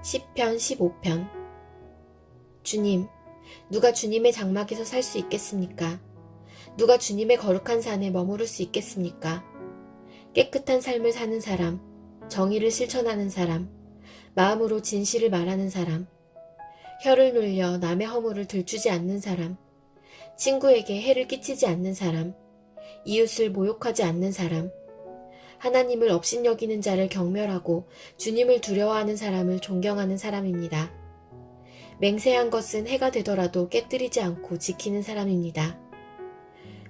시편 15편. 주님, 누가 주님의 장막에서 살 수 있겠습니까? 누가 주님의 거룩한 산에 머무를 수 있겠습니까? 깨끗한 삶을 사는 사람, 정의를 실천하는 사람, 마음으로 진실을 말하는 사람, 혀를 눌려 남의 허물을 들추지 않는 사람, 친구에게 해를 끼치지 않는 사람, 이웃을 모욕하지 않는 사람, 하나님을 업신여기는 자를 경멸하고 주님을 두려워하는 사람을 존경하는 사람입니다. 맹세한 것은 해가 되더라도 깨뜨리지 않고 지키는 사람입니다.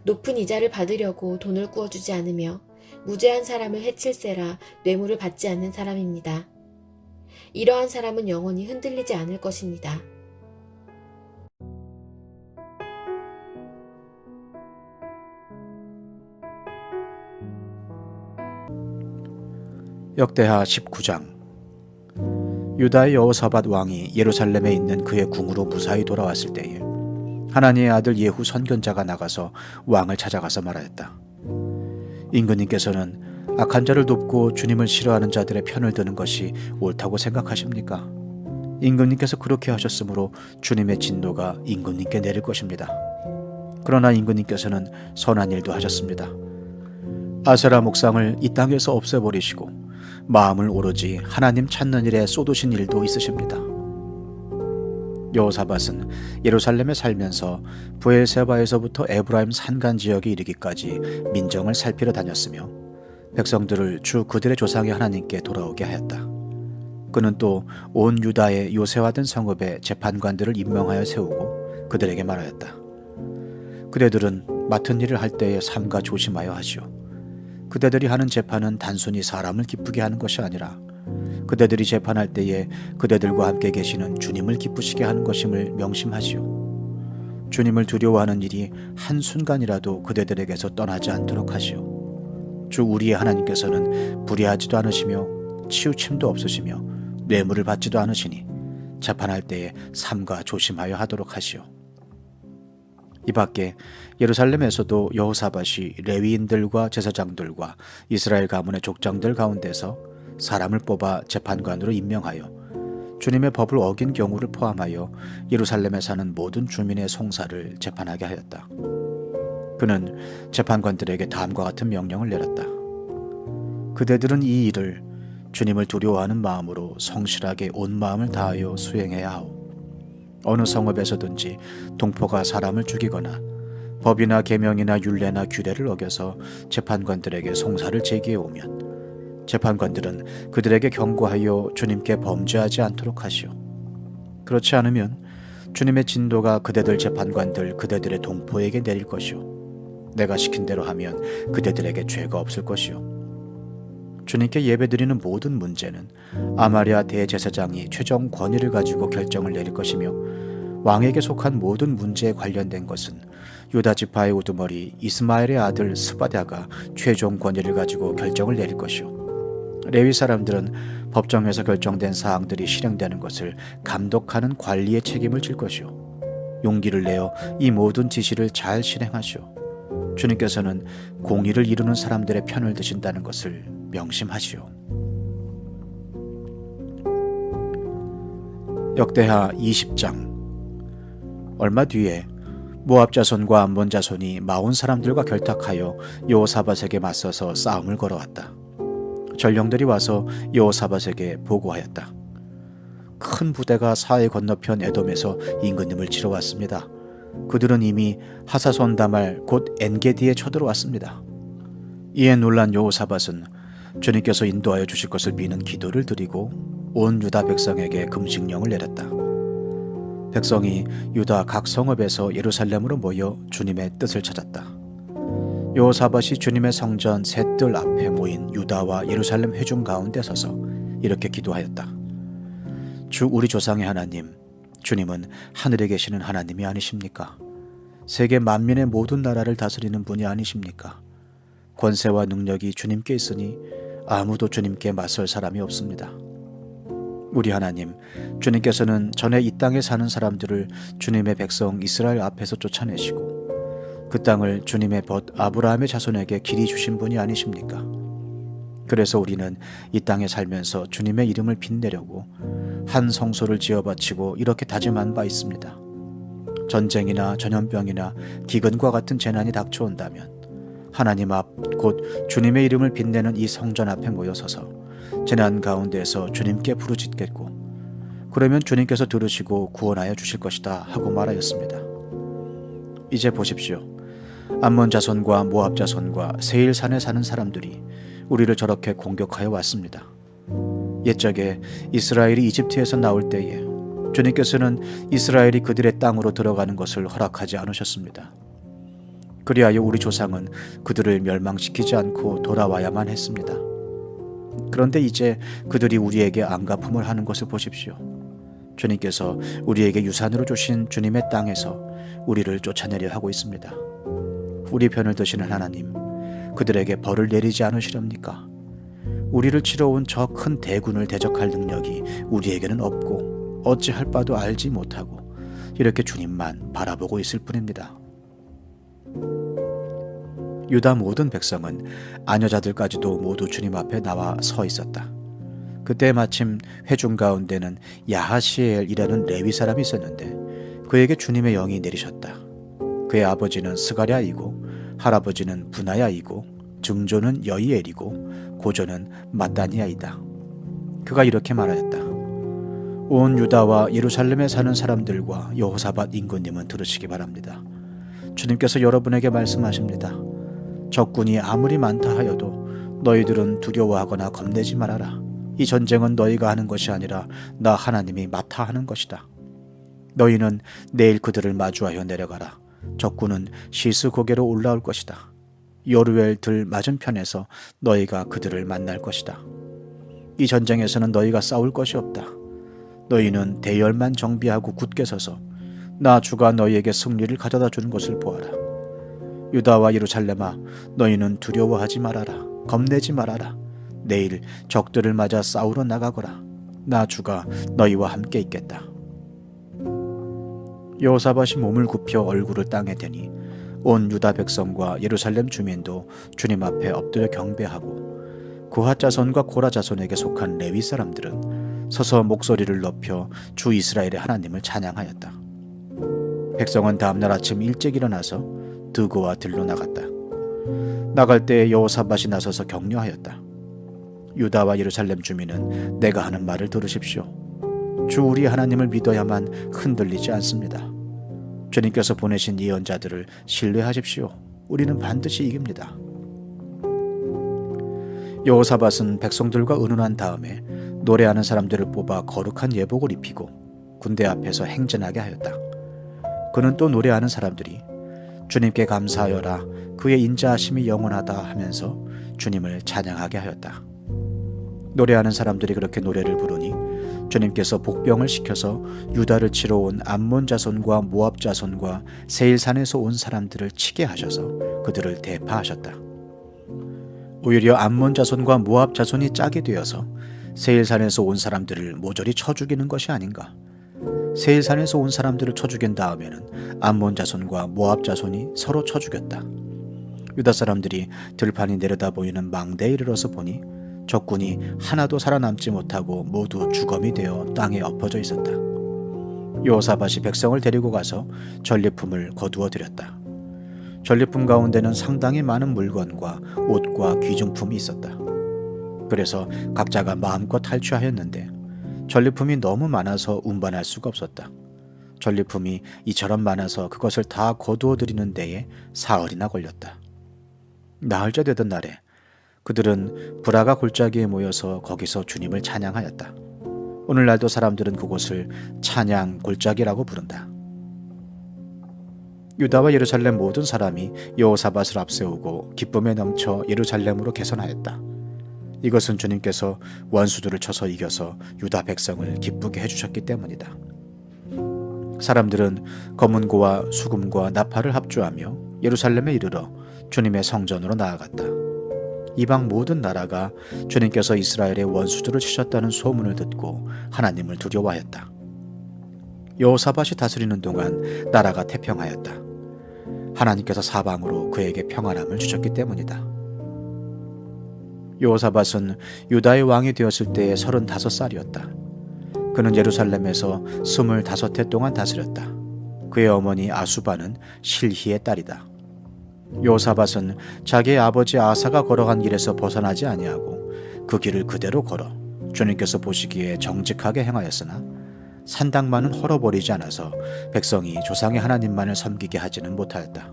높은 이자를 받으려고 돈을 꾸어주지 않으며 무죄한 사람을 해칠세라 뇌물을 받지 않는 사람입니다. 이러한 사람은 영원히 흔들리지 않을 것입니다. 역대하 19장. 유다의 여호사밧 왕이 예루살렘에 있는 그의 궁으로 무사히 돌아왔을 때에 하나니의 아들 예후 선견자가 나가서 왕을 찾아가서 말하였다. 임금님께서는 악한 자를 돕고 주님을 싫어하는 자들의 편을 드는 것이 옳다고 생각하십니까? 임금님께서 그렇게 하셨으므로 주님의 진노가 임금님께 내릴 것입니다. 그러나 임금님께서는 선한 일도 하셨습니다. 아세라 목상을 이 땅에서 없애버리시고 마음을 오로지 하나님 찾는 일에 쏟으신 일도 있으십니다. 여호사밧은 예루살렘에 살면서 브엘세바에서부터 에브라임 산간 지역에 이르기까지 민정을 살피러 다녔으며 백성들을 주 그들의 조상의 하나님께 돌아오게 하였다. 그는 또 온 유다의 요새화된 성읍에 재판관들을 임명하여 세우고 그들에게 말하였다. 그대들은 맡은 일을 할 때에 삼가 조심하여 하시오. 그대들이 하는 재판은 단순히 사람을 기쁘게 하는 것이 아니라 그대들이 재판할 때에 그대들과 함께 계시는 주님을 기쁘시게 하는 것임을 명심하시오. 주님을 두려워하는 일이 한순간이라도 그대들에게서 떠나지 않도록 하시오. 주 우리의 하나님께서는 불의하지도 않으시며 치우침도 없으시며 뇌물을 받지도 않으시니 재판할 때에 삼가 조심하여 하도록 하시오. 이 밖에 예루살렘에서도 여호사밧이 레위인들과 제사장들과 이스라엘 가문의 족장들 가운데서 사람을 뽑아 재판관으로 임명하여 주님의 법을 어긴 경우를 포함하여 예루살렘에 사는 모든 주민의 송사를 재판하게 하였다. 그는 재판관들에게 다음과 같은 명령을 내렸다. 그대들은 이 일을 주님을 두려워하는 마음으로 성실하게 온 마음을 다하여 수행해야 하오. 어느 성읍에서든지 동포가 사람을 죽이거나 법이나 계명이나 율례나 규례를 어겨서 재판관들에게 송사를 제기해 오면 재판관들은 그들에게 경고하여 주님께 범죄하지 않도록 하시오. 그렇지 않으면 주님의 진도가 그대들 재판관들 그대들의 동포에게 내릴 것이오. 내가 시킨 대로 하면 그대들에게 죄가 없을 것이오. 주님께 예배드리는 모든 문제는 아마랴 대제사장이 최종 권위를 가지고 결정을 내릴 것이며 왕에게 속한 모든 문제에 관련된 것은 유다 지파의 우두머리 이스마엘의 아들 스바랴가 최종 권위를 가지고 결정을 내릴 것이요. 레위 사람들은 법정에서 결정된 사항들이 실행되는 것을 감독하는 관리의 책임을 질 것이요. 용기를 내어 이 모든 지시를 잘 실행하시오. 주님께서는 공의를 이루는 사람들의 편을 드신다는 것을 명심하시오. 역대하 20장. 얼마 뒤에 모압 자손과 암몬 자손이 마온 사람들과 결탁하여 여호사밧에게 맞서서 싸움을 걸어왔다. 전령들이 와서 여호사밧에게 보고하였다. 큰 부대가 사해 건너편 에돔에서 임금님을 치러 왔습니다. 그들은 이미 하사손 다말 곧 엔게디에 쳐들어왔습니다. 이에 놀란 여호사밧은 주님께서 인도하여 주실 것을 미는 기도를 드리고 온 유다 백성에게 금식령을 내렸다. 백성이 유다 각 성읍에서 예루살렘으로 모여 주님의 뜻을 찾았다. 여호사밧이 주님의 성전 셋들 앞에 모인 유다와 예루살렘 회중 가운데 서서 이렇게 기도하였다. 주 우리 조상의 하나님, 주님은 하늘에 계시는 하나님이 아니십니까? 세계 만민의 모든 나라를 다스리는 분이 아니십니까? 권세와 능력이 주님께 있으니 아무도 주님께 맞설 사람이 없습니다. 우리 하나님, 주님께서는 전에 이 땅에 사는 사람들을 주님의 백성 이스라엘 앞에서 쫓아내시고 그 땅을 주님의 벗 아브라함의 자손에게 길이 주신 분이 아니십니까? 그래서 우리는 이 땅에 살면서 주님의 이름을 빛내려고 한 성소를 지어 바치고 이렇게 다짐한 바 있습니다. 전쟁이나 전염병이나 기근과 같은 재난이 닥쳐온다면 하나님 앞 곧 주님의 이름을 빛내는 이 성전 앞에 모여서서 재난 가운데에서 주님께 부르짖겠고 그러면 주님께서 들으시고 구원하여 주실 것이다 하고 말하였습니다. 이제 보십시오. 암몬 자손과 모압 자손과 세일산에 사는 사람들이 우리를 저렇게 공격하여 왔습니다. 옛적에 이스라엘이 이집트에서 나올 때에 주님께서는 이스라엘이 그들의 땅으로 들어가는 것을 허락하지 않으셨습니다. 그리하여 우리 조상은 그들을 멸망시키지 않고 돌아와야만 했습니다. 그런데 이제 그들이 우리에게 안가품을 하는 것을 보십시오. 주님께서 우리에게 유산으로 주신 주님의 땅에서 우리를 쫓아내려 하고 있습니다. 우리 편을 드시는 하나님, 그들에게 벌을 내리지 않으시렵니까? 우리를 치러 온 저 큰 대군을 대적할 능력이 우리에게는 없고 어찌할 바도 알지 못하고 이렇게 주님만 바라보고 있을 뿐입니다. 유다 모든 백성은 아녀자들까지도 모두 주님 앞에 나와 서 있었다. 그때 마침 회중 가운데는 야하시엘이라는 레위 사람이 있었는데 그에게 주님의 영이 내리셨다. 그의 아버지는 스가랴이고 할아버지는 분하야이고 증조는 여이엘이고 고조는 마따니아이다. 그가 이렇게 말하였다. 온 유다와 예루살렘에 사는 사람들과 여호사밧 임금님은 들으시기 바랍니다. 주님께서 여러분에게 말씀하십니다. 적군이 아무리 많다 하여도 너희들은 두려워하거나 겁내지 말아라. 이 전쟁은 너희가 하는 것이 아니라 나 하나님이 맡아 하는 것이다. 너희는 내일 그들을 마주하여 내려가라. 적군은 시스 고개로 올라올 것이다. 요르엘 들 맞은편에서 너희가 그들을 만날 것이다. 이 전쟁에서는 너희가 싸울 것이 없다. 너희는 대열만 정비하고 굳게 서서 나 주가 너희에게 승리를 가져다 주는 것을 보아라. 유다와 예루살렘아, 너희는 두려워하지 말아라. 겁내지 말아라. 내일 적들을 맞아 싸우러 나가거라. 나 주가 너희와 함께 있겠다. 여호사밧이 몸을 굽혀 얼굴을 땅에 대니 온 유다 백성과 예루살렘 주민도 주님 앞에 엎드려 경배하고 고핫 자손과 고라 자손에게 속한 레위 사람들은 서서 목소리를 높여 주 이스라엘의 하나님을 찬양하였다. 백성은 다음날 아침 일찍 일어나서 드고와 들로 나갔다. 나갈 때 여호사밧이 나서서 격려하였다. 유다와 예루살렘 주민은 내가 하는 말을 들으십시오. 주 우리 하나님을 믿어야만 흔들리지 않습니다. 주님께서 보내신 예언자들을 신뢰하십시오. 우리는 반드시 이깁니다. 여호사밧은 백성들과 의논한 다음에 노래하는 사람들을 뽑아 거룩한 예복을 입히고 군대 앞에서 행진하게 하였다. 그는 또 노래하는 사람들이 주님께 감사하여라 그의 인자하심이 영원하다 하면서 주님을 찬양하게 하였다. 노래하는 사람들이 그렇게 노래를 부르니 주님께서 복병을 시켜서 유다를 치러 온 암몬 자손과 모압 자손과 세일산에서 온 사람들을 치게 하셔서 그들을 대파하셨다. 오히려 암몬 자손과 모압 자손이 짜게 되어서 세일산에서 온 사람들을 모조리 쳐 죽이는 것이 아닌가. 세일산에서 온 사람들을 쳐 죽인 다음에는 암몬 자손과 모압 자손이 서로 쳐 죽였다. 유다 사람들이 들판이 내려다 보이는 망대에 이르러서 보니 적군이 하나도 살아남지 못하고 모두 주검이 되어 땅에 엎어져 있었다. 여호사밧이 백성을 데리고 가서 전리품을 거두어 드렸다. 전리품 가운데는 상당히 많은 물건과 옷과 귀중품이 있었다. 그래서 각자가 마음껏 탈취하였는데 전리품이 너무 많아서 운반할 수가 없었다. 전리품이 이처럼 많아서 그것을 다 거두어 드리는 데에 사흘이나 걸렸다. 나흘째 되던 날에 그들은 브라가 골짜기에 모여서 거기서 주님을 찬양하였다. 오늘날도 사람들은 그곳을 찬양 골짜기라고 부른다. 유다와 예루살렘 모든 사람이 여호사밧을 앞세우고 기쁨에 넘쳐 예루살렘으로 개선하였다. 이것은 주님께서 원수들을 쳐서 이겨서 유다 백성을 기쁘게 해주셨기 때문이다. 사람들은 검은고와 수금과 나팔을 합주하며 예루살렘에 이르러 주님의 성전으로 나아갔다. 이방 모든 나라가 주님께서 이스라엘의 원수들을 치셨다는 소문을 듣고 하나님을 두려워하였다. 여호사밧이 다스리는 동안 나라가 태평하였다. 하나님께서 사방으로 그에게 평안함을 주셨기 때문이다. 여호사밧은 유다의 왕이 되었을 때에 35살이었다. 그는 예루살렘에서 25해 동안 다스렸다. 그의 어머니 아수바는 실히의 딸이다. 요사밧은 자기의 아버지 아사가 걸어간 길에서 벗어나지 아니하고 그 길을 그대로 걸어 주님께서 보시기에 정직하게 행하였으나 산당만은 헐어버리지 않아서 백성이 조상의 하나님만을 섬기게 하지는 못하였다.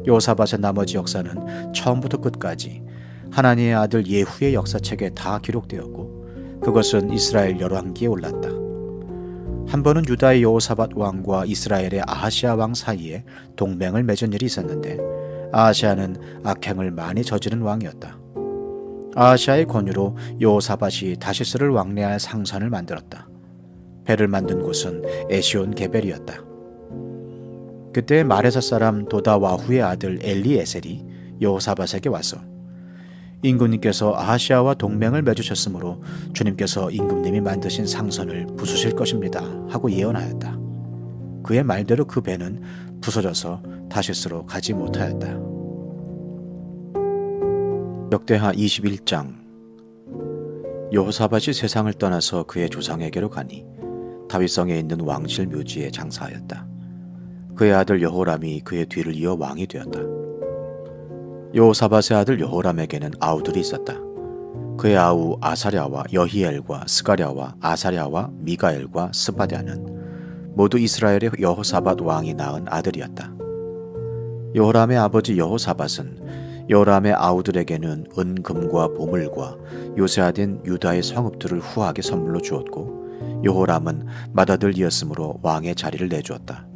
요사밧의 나머지 역사는 처음부터 끝까지 하나님의 아들 예후의 역사책에 다 기록되었고 그것은 이스라엘 열왕기에 올랐다. 한 번은 유다의 여호사밧 왕과 이스라엘의 아하시아 왕 사이에 동맹을 맺은 일이 있었는데 아하시아는 악행을 많이 저지른 왕이었다. 아하시아의 권유로 여호사밧이 다시스를 왕래할 상선을 만들었다. 배를 만든 곳은 에시온 게벨이었다. 그때 마레사 사람 도다와후의 아들 엘리에셀이 여호사밧에게 와서 임금님께서 아하시아와 동맹을 맺으셨으므로 주님께서 임금님이 만드신 상선을 부수실 것입니다 하고 예언하였다. 그의 말대로 그 배는 부서져서 다시스로 가지 못하였다. 역대하 21장. 여호사밧이 세상을 떠나서 그의 조상에게로 가니 다윗성에 있는 왕실 묘지에 장사하였다. 그의 아들 여호람이 그의 뒤를 이어 왕이 되었다. 여호사밧의 아들 여호람에게는 아우들이 있었다. 그의 아우 아사랴와 여히엘과 스가랴와 아사랴와 미가엘과 스바랴는 모두 이스라엘의 여호사밧 왕이 낳은 아들이었다. 여호람의 아버지 여호사밧은 여호람의 아우들에게는 은금과 보물과 요새화된 유다의 성읍들을 후하게 선물로 주었고 여호람은 맏아들이었으므로 왕의 자리를 내주었다.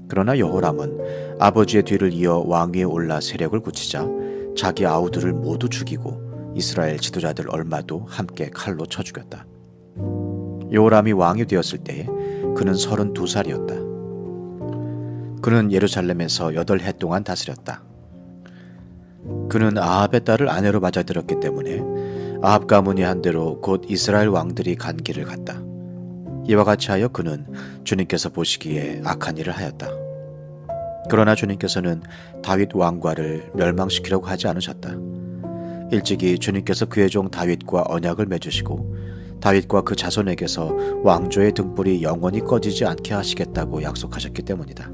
그러나 여호람은 아버지의 뒤를 이어 왕위에 올라 세력을 굳히자 자기 아우들을 모두 죽이고 이스라엘 지도자들 얼마도 함께 칼로 쳐 죽였다. 여호람이 왕이 되었을 때에 그는 32살이었다. 그는 예루살렘에서 8해 동안 다스렸다. 그는 아합의 딸을 아내로 맞아들였기 때문에 아합 가문이 한 대로 곧 이스라엘 왕들이 간 길을 갔다. 이와 같이 하여 그는 주님께서 보시기에 악한 일을 하였다. 그러나 주님께서는 다윗 왕과를 멸망시키려고 하지 않으셨다. 일찍이 주님께서 그의 종 다윗과 언약을 맺으시고 다윗과 그 자손에게서 왕조의 등불이 영원히 꺼지지 않게 하시겠다고 약속하셨기 때문이다.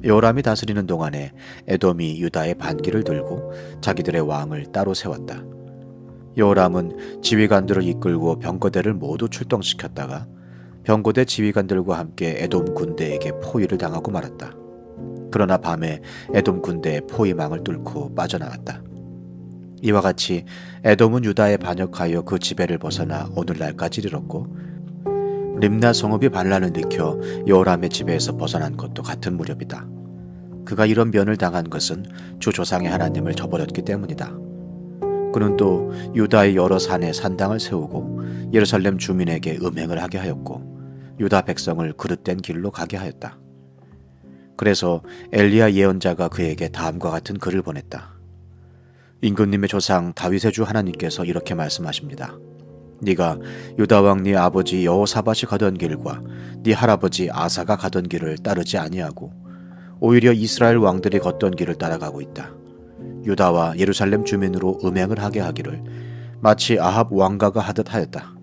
여호람이 다스리는 동안에 에돔이 유다의 반기를 들고 자기들의 왕을 따로 세웠다. 여호람은 지휘관들을 이끌고 병거대를 모두 출동시켰다가 병거대 지휘관들과 함께 에돔 군대에게 포위를 당하고 말았다. 그러나 밤에 에돔 군대의 포위망을 뚫고 빠져나왔다. 이와 같이 에돔은 유다에 반역하여 그 지배를 벗어나 오늘날까지 이르렀고 림나 성읍이 반란을 일으켜 여호람의 지배에서 벗어난 것도 같은 무렵이다. 그가 이런 면을 당한 것은 주 조상의 하나님을 저버렸기 때문이다. 그는 또 유다의 여러 산에 산당을 세우고 예루살렘 주민에게 음행을 하게 하였고 유다 백성을 그릇된 길로 가게 하였다. 그래서 엘리야 예언자가 그에게 다음과 같은 글을 보냈다. 임금님의 조상 다윗의 주 하나님께서 이렇게 말씀하십니다. 네가 유다 왕 네 아버지 여호사밧이 가던 길과 네 할아버지 아사가 가던 길을 따르지 아니하고 오히려 이스라엘 왕들이 걷던 길을 따라가고 있다. 유다와 예루살렘 주민으로 음행을 하게 하기를 마치 아합 왕가가 하듯 하였다.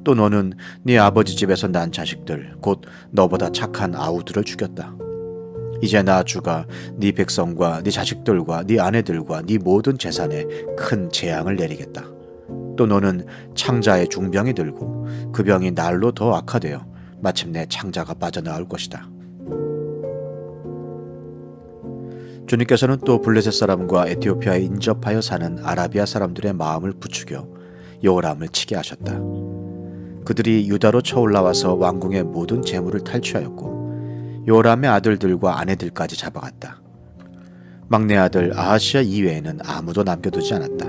또 너는 네 아버지 집에서 난 자식들 곧 너보다 착한 아우들을 죽였다. 이제 나 주가 네 백성과 네 자식들과 네 아내들과 네 모든 재산에 큰 재앙을 내리겠다. 또 너는 창자의 중병이 들고 그 병이 날로 더 악화되어 마침내 창자가 빠져나올 것이다. 주님께서는 또 블레셋 사람과 에티오피아에 인접하여 사는 아라비아 사람들의 마음을 부추겨 여호람을 치게 하셨다. 그들이 유다로 쳐올라와서 왕궁의 모든 재물을 탈취하였고 여호람의 아들들과 아내들까지 잡아갔다. 막내 아들 아하시아 이외에는 아무도 남겨두지 않았다.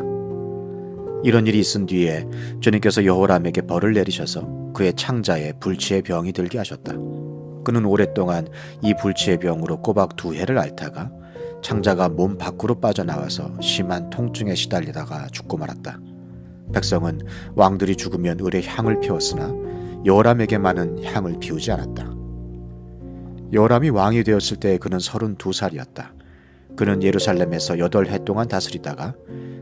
이런 일이 있은 뒤에 주님께서 여호람에게 벌을 내리셔서 그의 창자에 불치의 병이 들게 하셨다. 그는 오랫동안 이 불치의 병으로 꼬박 2해를 앓다가 창자가 몸 밖으로 빠져나와서 심한 통증에 시달리다가 죽고 말았다. 백성은 왕들이 죽으면 을에 향을 피웠으나 여호람에게만은 향을 피우지 않았다. 여호람이 왕이 되었을 때 그는 32살이었다. 그는 예루살렘에서 8해 동안 다스리다가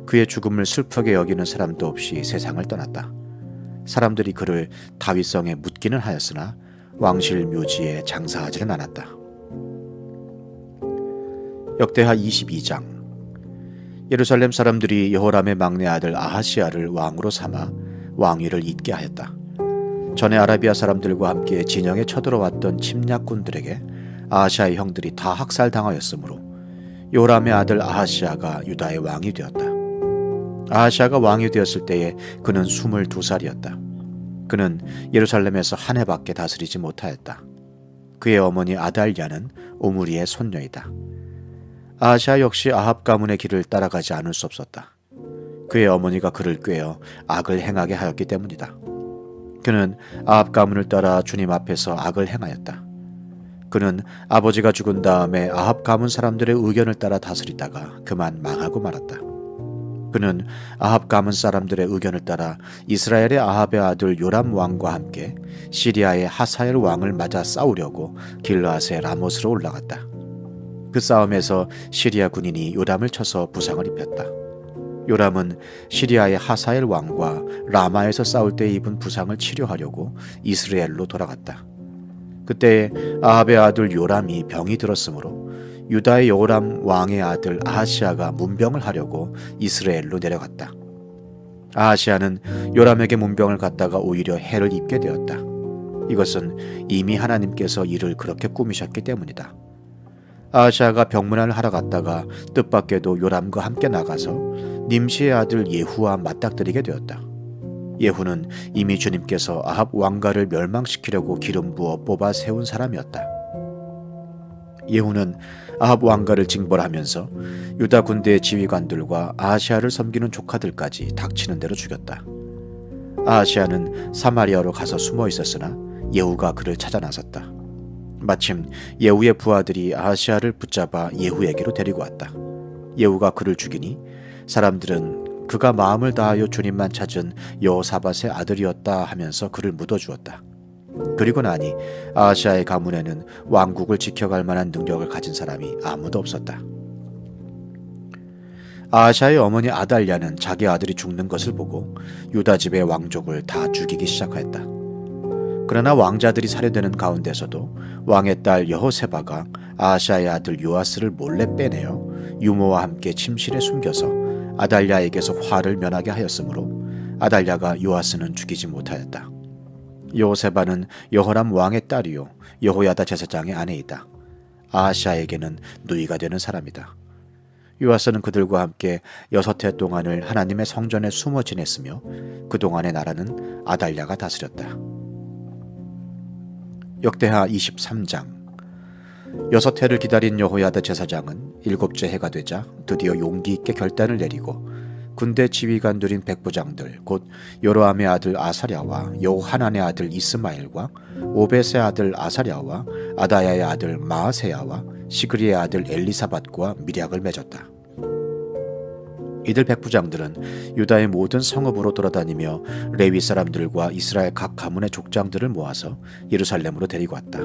그의 죽음을 슬프게 여기는 사람도 없이 세상을 떠났다. 사람들이 그를 다윗성에 묻기는 하였으나 왕실 묘지에 장사하지는 않았다. 역대하 22장. 예루살렘 사람들이 여호람의 막내 아들 아하시야를 왕으로 삼아 왕위를 잇게 하였다. 전에 아라비아 사람들과 함께 진영에 쳐들어왔던 침략군들에게 아하시야의 형들이 다 학살당하였으므로 요람의 아들 아하시야가 유다의 왕이 되었다. 아하시야가 왕이 되었을 때에 그는 22살이었다. 그는 예루살렘에서 한 해밖에 다스리지 못하였다. 그의 어머니 아달랴는 오므리의 손녀이다. 아하시야 역시 아합 가문의 길을 따라가지 않을 수 없었다. 그의 어머니가 그를 꾀어 악을 행하게 하였기 때문이다. 그는 아합 가문을 따라 주님 앞에서 악을 행하였다. 그는 아버지가 죽은 다음에 아합 가문 사람들의 의견을 따라 다스리다가 그만 망하고 말았다. 그는 아합 가문 사람들의 의견을 따라 이스라엘의 아합의 아들 요람 왕과 함께 시리아의 하사엘 왕을 맞아 싸우려고 길르앗의 라못으로 올라갔다. 그 싸움에서 시리아 군인이 요람을 쳐서 부상을 입혔다. 요람은 시리아의 하사엘 왕과 라마에서 싸울 때 입은 부상을 치료하려고 이스라엘로 돌아갔다. 그때 아합의 아들 요람이 병이 들었으므로 유다의 요람 왕의 아들 아하시야가 문병을 하려고 이스라엘로 내려갔다. 아하시야는 요람에게 문병을 갖다가 오히려 해를 입게 되었다. 이것은 이미 하나님께서 이를 그렇게 꾸미셨기 때문이다. 아하시야가 병문안을 하러 갔다가 뜻밖에도 요람과 함께 나가서 님시의 아들 예후와 맞닥뜨리게 되었다. 예후는 이미 주님께서 아합 왕가를 멸망시키려고 기름 부어 뽑아 세운 사람이었다. 예후는 아합 왕가를 징벌하면서 유다 군대의 지휘관들과 아하시야를 섬기는 조카들까지 닥치는 대로 죽였다. 아하시야는 사마리아로 가서 숨어 있었으나 예후가 그를 찾아 나섰다. 마침 예후의 부하들이 아하시야를 붙잡아 예후에게로 데리고 왔다. 예후가 그를 죽이니 사람들은 그가 마음을 다하여 주님만 찾은 여호사밧의 아들이었다 하면서 그를 묻어주었다. 그리고 나니 아하시야의 가문에는 왕국을 지켜갈 만한 능력을 가진 사람이 아무도 없었다. 아하시야의 어머니 아달랴는 자기 아들이 죽는 것을 보고 유다 집의 왕족을 다 죽이기 시작하였다. 그러나 왕자들이 살해되는 가운데서도 왕의 딸 여호세바가 아하시야의 아들 요아스를 몰래 빼내어 유모와 함께 침실에 숨겨서 아달랴에게서 화를 면하게 하였으므로 아달랴가 요아스는 죽이지 못하였다. 여호세바는 여호람 왕의 딸이요 여호야다 제사장의 아내이다. 아하시야에게는 누이가 되는 사람이다. 요아스는 그들과 함께 6해 동안을 하나님의 성전에 숨어 지냈으며 그동안의 나라는 아달랴가 다스렸다. 역대하 23장. 6해를 기다린 여호야다 제사장은 7째 해가 되자 드디어 용기 있게 결단을 내리고 군대 지휘관들인 백부장들 곧 요로암의 아들 아사랴와 여호하난의 아들 이스마엘과 오벳의 아들 아사랴와 아다야의 아들 마아세야와 시그리의 아들 엘리사밧과 밀약을 맺었다. 이들 백부장들은 유다의 모든 성읍으로 돌아다니며 레위 사람들과 이스라엘 각 가문의 족장들을 모아서 예루살렘으로 데리고 왔다.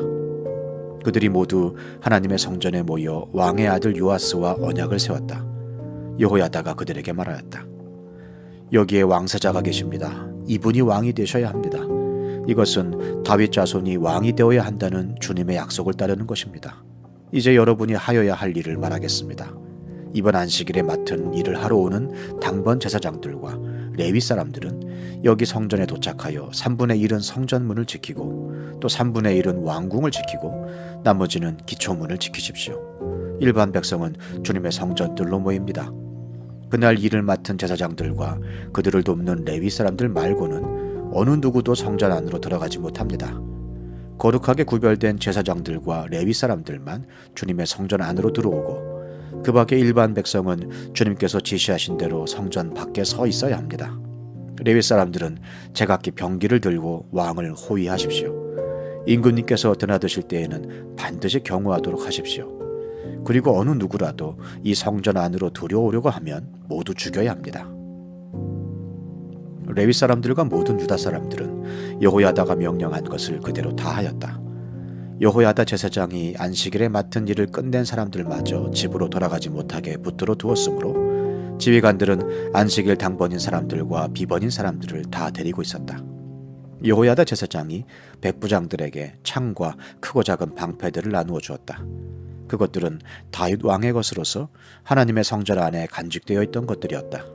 그들이 모두 하나님의 성전에 모여 왕의 아들 요아스와 언약을 세웠다. 여호야다가 그들에게 말하였다. 여기에 왕세자가 계십니다. 이분이 왕이 되셔야 합니다. 이것은 다윗 자손이 왕이 되어야 한다는 주님의 약속을 따르는 것입니다. 이제 여러분이 하여야 할 일을 말하겠습니다. 이번 안식일에 맡은 일을 하러 오는 당번 제사장들과 레위 사람들은 여기 성전에 도착하여 3분의 1은 성전문을 지키고 또 3분의 1은 왕궁을 지키고 나머지는 기초문을 지키십시오. 일반 백성은 주님의 성전들로 모입니다. 그날 일을 맡은 제사장들과 그들을 돕는 레위 사람들 말고는 어느 누구도 성전 안으로 들어가지 못합니다. 거룩하게 구별된 제사장들과 레위 사람들만 주님의 성전 안으로 들어오고 그 밖의 일반 백성은 주님께서 지시하신 대로 성전 밖에 서 있어야 합니다. 레위 사람들은 제각기 병기를 들고 왕을 호위하십시오. 임금님께서 드나드실 때에는 반드시 경호하도록 하십시오. 그리고 어느 누구라도 이 성전 안으로 들여오려고 하면 모두 죽여야 합니다. 레위 사람들과 모든 유다 사람들은 여호야다가 명령한 것을 그대로 다 하였다. 여호야다 제사장이 안식일에 맡은 일을 끝낸 사람들마저 집으로 돌아가지 못하게 붙들어 두었으므로 지휘관들은 안식일 당번인 사람들과 비번인 사람들을 다 데리고 있었다. 여호야다 제사장이 백부장들에게 창과 크고 작은 방패들을 나누어 주었다. 그것들은 다윗 왕의 것으로서 하나님의 성전 안에 간직되어 있던 것들이었다.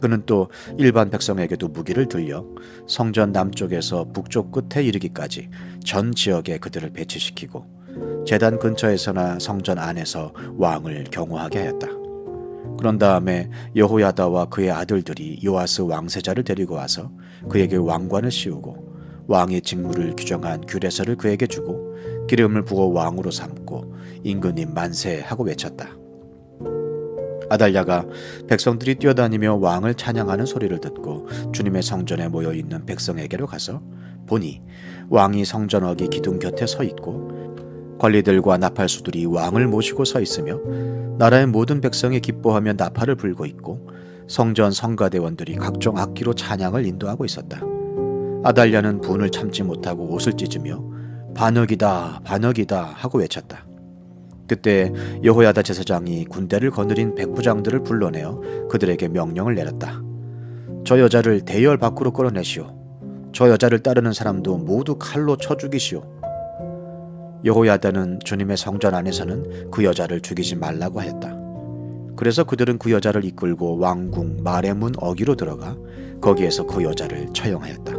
그는 또 일반 백성에게도 무기를 들려 성전 남쪽에서 북쪽 끝에 이르기까지 전 지역에 그들을 배치시키고 제단 근처에서나 성전 안에서 왕을 경호하게 하였다. 그런 다음에 여호야다와 그의 아들들이 요아스 왕세자를 데리고 와서 그에게 왕관을 씌우고 왕의 직무를 규정한 규례서를 그에게 주고 기름을 부어 왕으로 삼고 임금님 만세 하고 외쳤다. 아달랴가 백성들이 뛰어다니며 왕을 찬양하는 소리를 듣고 주님의 성전에 모여있는 백성에게로 가서 보니 왕이 성전어기 기둥 곁에 서 있고 관리들과 나팔수들이 왕을 모시고 서 있으며 나라의 모든 백성이 기뻐하며 나팔을 불고 있고 성전 성가대원들이 각종 악기로 찬양을 인도하고 있었다. 아달랴는 분을 참지 못하고 옷을 찢으며 반역이다 반역이다 하고 외쳤다. 그때 여호야다 제사장이 군대를 거느린 백부장들을 불러내어 그들에게 명령을 내렸다. 저 여자를 대열 밖으로 끌어내시오. 저 여자를 따르는 사람도 모두 칼로 쳐 죽이시오. 여호야다는 주님의 성전 안에서는 그 여자를 죽이지 말라고 하였다. 그래서 그들은 그 여자를 이끌고 왕궁 말의 문 어기로 들어가 거기에서 그 여자를 처형하였다.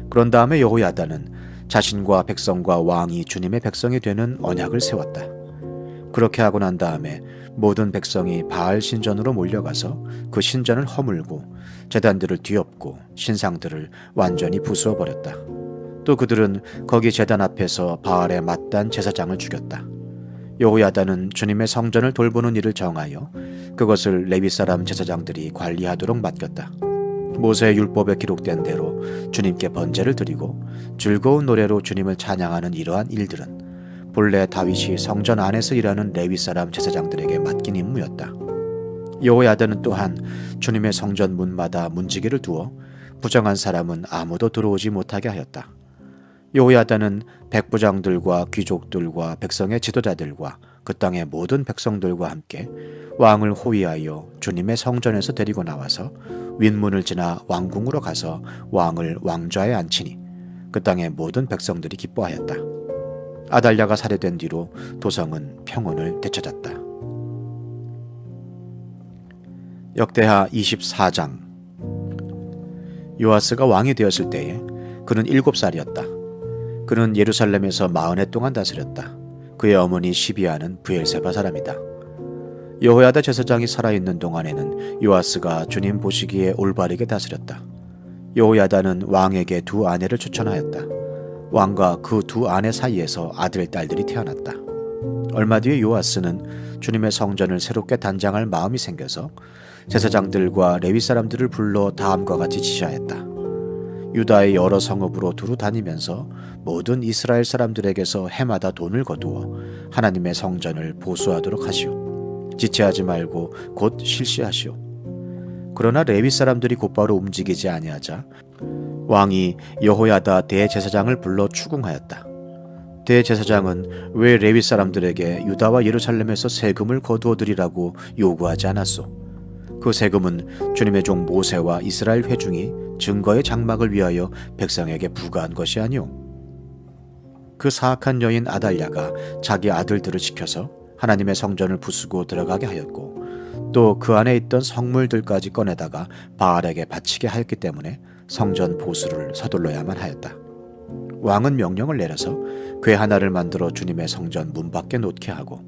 그런 다음에 여호야다는 자신과 백성과 왕이 주님의 백성이 되는 언약을 세웠다. 그렇게 하고 난 다음에 모든 백성이 바알 신전으로 몰려가서 그 신전을 허물고 제단들을 뒤엎고 신상들을 완전히 부수어 버렸다. 또 그들은 거기 제단 앞에서 바알의 mat단 제사장을 죽였다. 여호야다는 주님의 성전을 돌보는 일을 정하여 그것을 레위 사람 제사장들이 관리하도록 맡겼다. 모세의 율법에 기록된 대로 주님께 번제를 드리고 즐거운 노래로 주님을 찬양하는 이러한 일들은 본래 다윗이 성전 안에서 일하는 레위 사람 제사장들에게 맡긴 임무였다. 여호야다는 또한 주님의 성전 문마다 문지기를 두어 부정한 사람은 아무도 들어오지 못하게 하였다. 여호야다는 백부장들과 귀족들과 백성의 지도자들과 그 땅의 모든 백성들과 함께 왕을 호위하여 주님의 성전에서 데리고 나와서 윗문을 지나 왕궁으로 가서 왕을 왕좌에 앉히니 그 땅의 모든 백성들이 기뻐하였다. 아달랴가 살해된 뒤로 도성은 평온을 되찾았다. 역대하 24장. 요아스가 왕이 되었을 때에 그는 7살이었다. 그는 예루살렘에서 40해 동안 다스렸다. 그의 어머니 시비아는 브엘세바 사람이다. 여호야다 제사장이 살아있는 동안에는 요아스가 주님 보시기에 올바르게 다스렸다. 여호야다는 왕에게 2 아내를 추천하였다. 왕과 그 2 아내 사이에서 아들, 딸들이 태어났다. 얼마 뒤에 요아스는 주님의 성전을 새롭게 단장할 마음이 생겨서 제사장들과 레위 사람들을 불러 다음과 같이 지시하였다. 유다의 여러 성읍으로 두루 다니면서 모든 이스라엘 사람들에게서 해마다 돈을 거두어 하나님의 성전을 보수하도록 하시오. 지체하지 말고 곧 실시하시오. 그러나 레위 사람들이 곧바로 움직이지 아니하자 왕이 여호야다 대제사장을 불러 추궁하였다. 대제사장은 왜 레위 사람들에게 유다와 예루살렘에서 세금을 거두어 드리라고 요구하지 않았소? 그 세금은 주님의 종 모세와 이스라엘 회중이 증거의 장막을 위하여 백성에게 부과한 것이 아니오. 그 사악한 여인 아달랴가 자기 아들들을 시켜서 하나님의 성전을 부수고 들어가게 하였고 또 그 안에 있던 성물들까지 꺼내다가 바알에게 바치게 하였기 때문에 성전 보수를 서둘러야만 하였다. 왕은 명령을 내려서 궤 하나를 만들어 주님의 성전 문 밖에 놓게 하고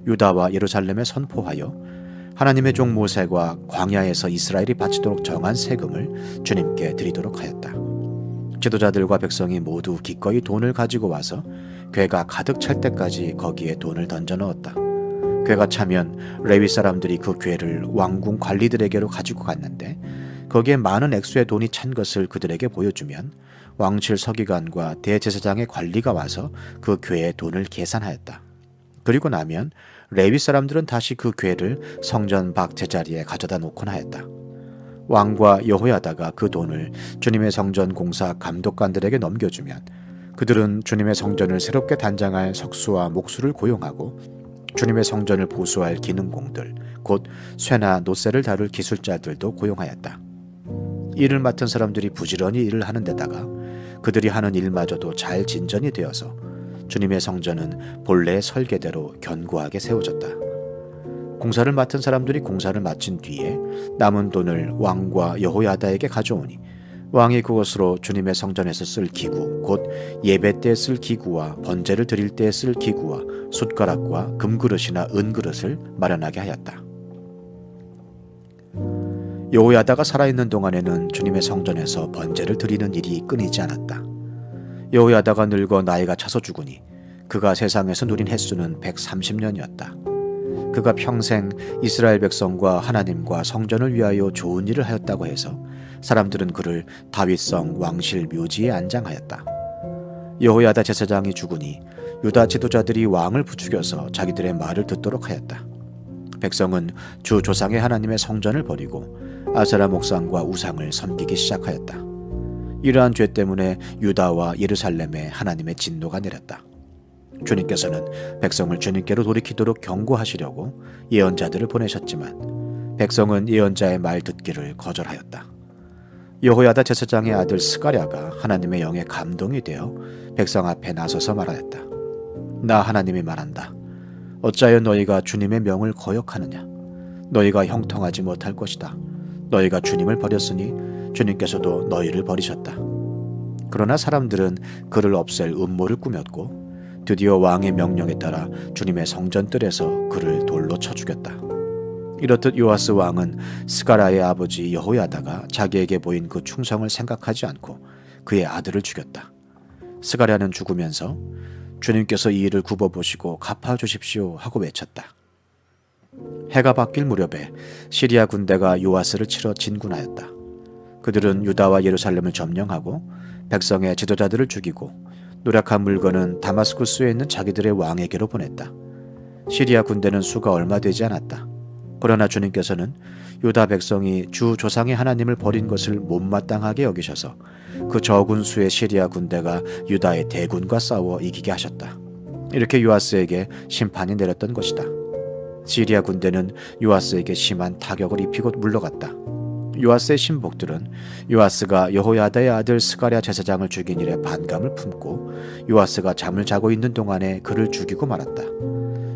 유다와 예루살렘에 선포하여 하나님의 종 모세가 광야에서 이스라엘이 바치도록 정한 세금을 주님께 드리도록 하였다. 지도자들과 백성이 모두 기꺼이 돈을 가지고 와서 궤가 가득 찰 때까지 거기에 돈을 던져 넣었다. 궤가 차면 레위 사람들이 그 궤를 왕궁 관리들에게로 가지고 갔는데 거기에 많은 액수의 돈이 찬 것을 그들에게 보여주면 왕실 서기관과 대제사장의 관리가 와서 그 궤의 돈을 계산하였다. 그리고 나면 레위 사람들은 다시 그 궤를 성전 밖 제자리에 가져다 놓곤 하였다. 왕과 여호야다가 그 돈을 주님의 성전 공사 감독관들에게 넘겨주면 그들은 주님의 성전을 새롭게 단장할 석수와 목수를 고용하고 주님의 성전을 보수할 기능공들 곧 쇠나 노쇠를 다룰 기술자들도 고용하였다. 일을 맡은 사람들이 부지런히 일을 하는 데다가 그들이 하는 일마저도 잘 진전이 되어서 주님의 성전은 본래의 설계대로 견고하게 세워졌다. 공사를 맡은 사람들이 공사를 마친 뒤에 남은 돈을 왕과 여호야다에게 가져오니 왕이 그것으로 주님의 성전에서 쓸 기구, 곧 예배 때 쓸 기구와 번제를 드릴 때 쓸 기구와 숟가락과 금그릇이나 은그릇을 마련하게 하였다. 여호야다가 살아있는 동안에는 주님의 성전에서 번제를 드리는 일이 끊이지 않았다. 여호야다가 늙어 나이가 차서 죽으니 그가 세상에서 누린 횟수는 130년이었다. 그가 평생 이스라엘 백성과 하나님과 성전을 위하여 좋은 일을 하였다고 해서 사람들은 그를 다윗성 왕실 묘지에 안장하였다. 여호야다 제사장이 죽으니 유다 지도자들이 왕을 부추겨서 자기들의 말을 듣도록 하였다. 백성은 주 조상의 하나님의 성전을 버리고 아세라 목상과 우상을 섬기기 시작하였다. 이러한 죄 때문에 유다와 예루살렘에 하나님의 진노가 내렸다. 주님께서는 백성을 주님께로 돌이키도록 경고하시려고 예언자들을 보내셨지만 백성은 예언자의 말 듣기를 거절하였다. 여호야다 제사장의 아들 스가랴가 하나님의 영에 감동이 되어 백성 앞에 나서서 말하였다. 나 하나님이 말한다. 어찌하여 너희가 주님의 명을 거역하느냐? 너희가 형통하지 못할 것이다. 너희가 주님을 버렸으니 주님께서도 너희를 버리셨다. 그러나 사람들은 그를 없앨 음모를 꾸몄고 드디어 왕의 명령에 따라 주님의 성전뜰에서 그를 돌로 쳐 죽였다. 이렇듯 요아스 왕은 스가랴의 아버지 여호야다가 자기에게 보인 그 충성을 생각하지 않고 그의 아들을 죽였다. 스가랴는 죽으면서 주님께서 이 일을 굽어보시고 갚아주십시오 하고 외쳤다. 해가 바뀔 무렵에 시리아 군대가 요아스를 치러 진군하였다. 그들은 유다와 예루살렘을 점령하고 백성의 지도자들을 죽이고 노력한 물건은 다마스쿠스에 있는 자기들의 왕에게로 보냈다. 시리아 군대는 수가 얼마 되지 않았다. 그러나 주님께서는 유다 백성이 주 조상의 하나님을 버린 것을 못마땅하게 여기셔서 그 적은 수의 시리아 군대가 유다의 대군과 싸워 이기게 하셨다. 이렇게 요아스에게 심판이 내렸던 것이다. 시리아 군대는 요아스에게 심한 타격을 입히고 물러갔다. 요아스의 신복들은 요아스가 여호야다의 아들 스가랴 제사장을 죽인 일에 반감을 품고 요아스가 잠을 자고 있는 동안에 그를 죽이고 말았다.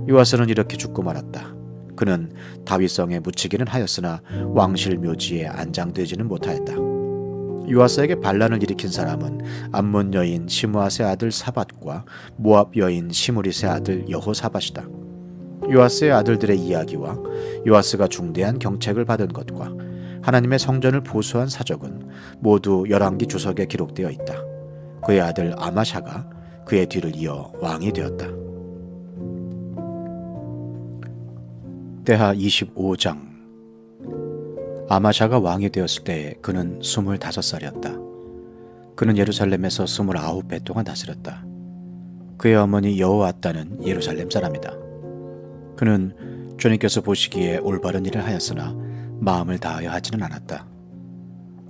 요아스는 이렇게 죽고 말았다. 그는 다윗성에 묻히기는 하였으나 왕실 묘지에 안장되지는 못하였다. 요아스에게 반란을 일으킨 사람은 암몬 여인 시므아스의 아들 사밧과 모압 여인 시므릿의 아들 여호사밧이다. 요아스의 아들들의 이야기와 요아스가 중대한 경책을 받은 것과 하나님의 성전을 보수한 사적은 모두 열왕기 주석에 기록되어 있다. 그의 아들 아마샤가 그의 뒤를 이어 왕이 되었다. 때하 25장. 아마샤가 왕이 되었을 때 그는 25살이었다. 그는 예루살렘에서 29배 동안 다스렸다. 그의 어머니 여호아따는 예루살렘 사람이다. 그는 주님께서 보시기에 올바른 일을 하였으나 마음을 다하여 하지는 않았다.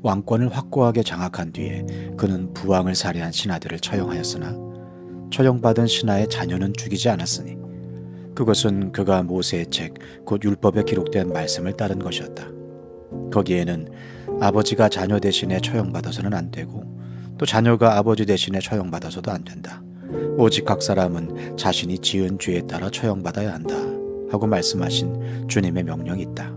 왕권을 확고하게 장악한 뒤에 그는 부왕을 살해한 신하들을 처형하였으나 처형받은 신하의 자녀는 죽이지 않았으니 그것은 그가 모세의 책 곧 율법에 기록된 말씀을 따른 것이었다. 거기에는 아버지가 자녀 대신에 처형받아서는 안 되고 또 자녀가 아버지 대신에 처형받아서도 안 된다. 오직 각 사람은 자신이 지은 죄에 따라 처형받아야 한다 하고 말씀하신 주님의 명령이 있다.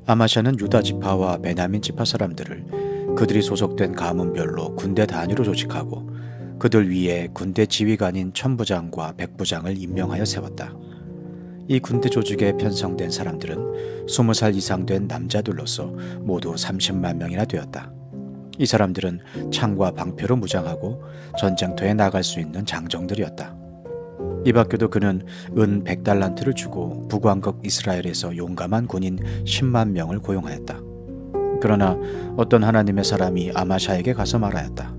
아마샤는 유다 지파와 베냐민 지파 사람들을 그들이 소속된 가문별로 군대 단위로 조직하고 그들 위에 군대 지휘관인 천부장과 백부장을 임명하여 세웠다. 이 군대 조직에 편성된 사람들은 20살 이상 된 남자들로서 모두 30만 명이나 되었다. 이 사람들은 창과 방패로 무장하고 전쟁터에 나갈 수 있는 장정들이었다. 이 밖에도 그는 은 100달란트를 주고 북왕국 이스라엘에서 용감한 군인 10만 명을 고용하였다. 그러나 어떤 하나님의 사람이 아마샤에게 가서 말하였다.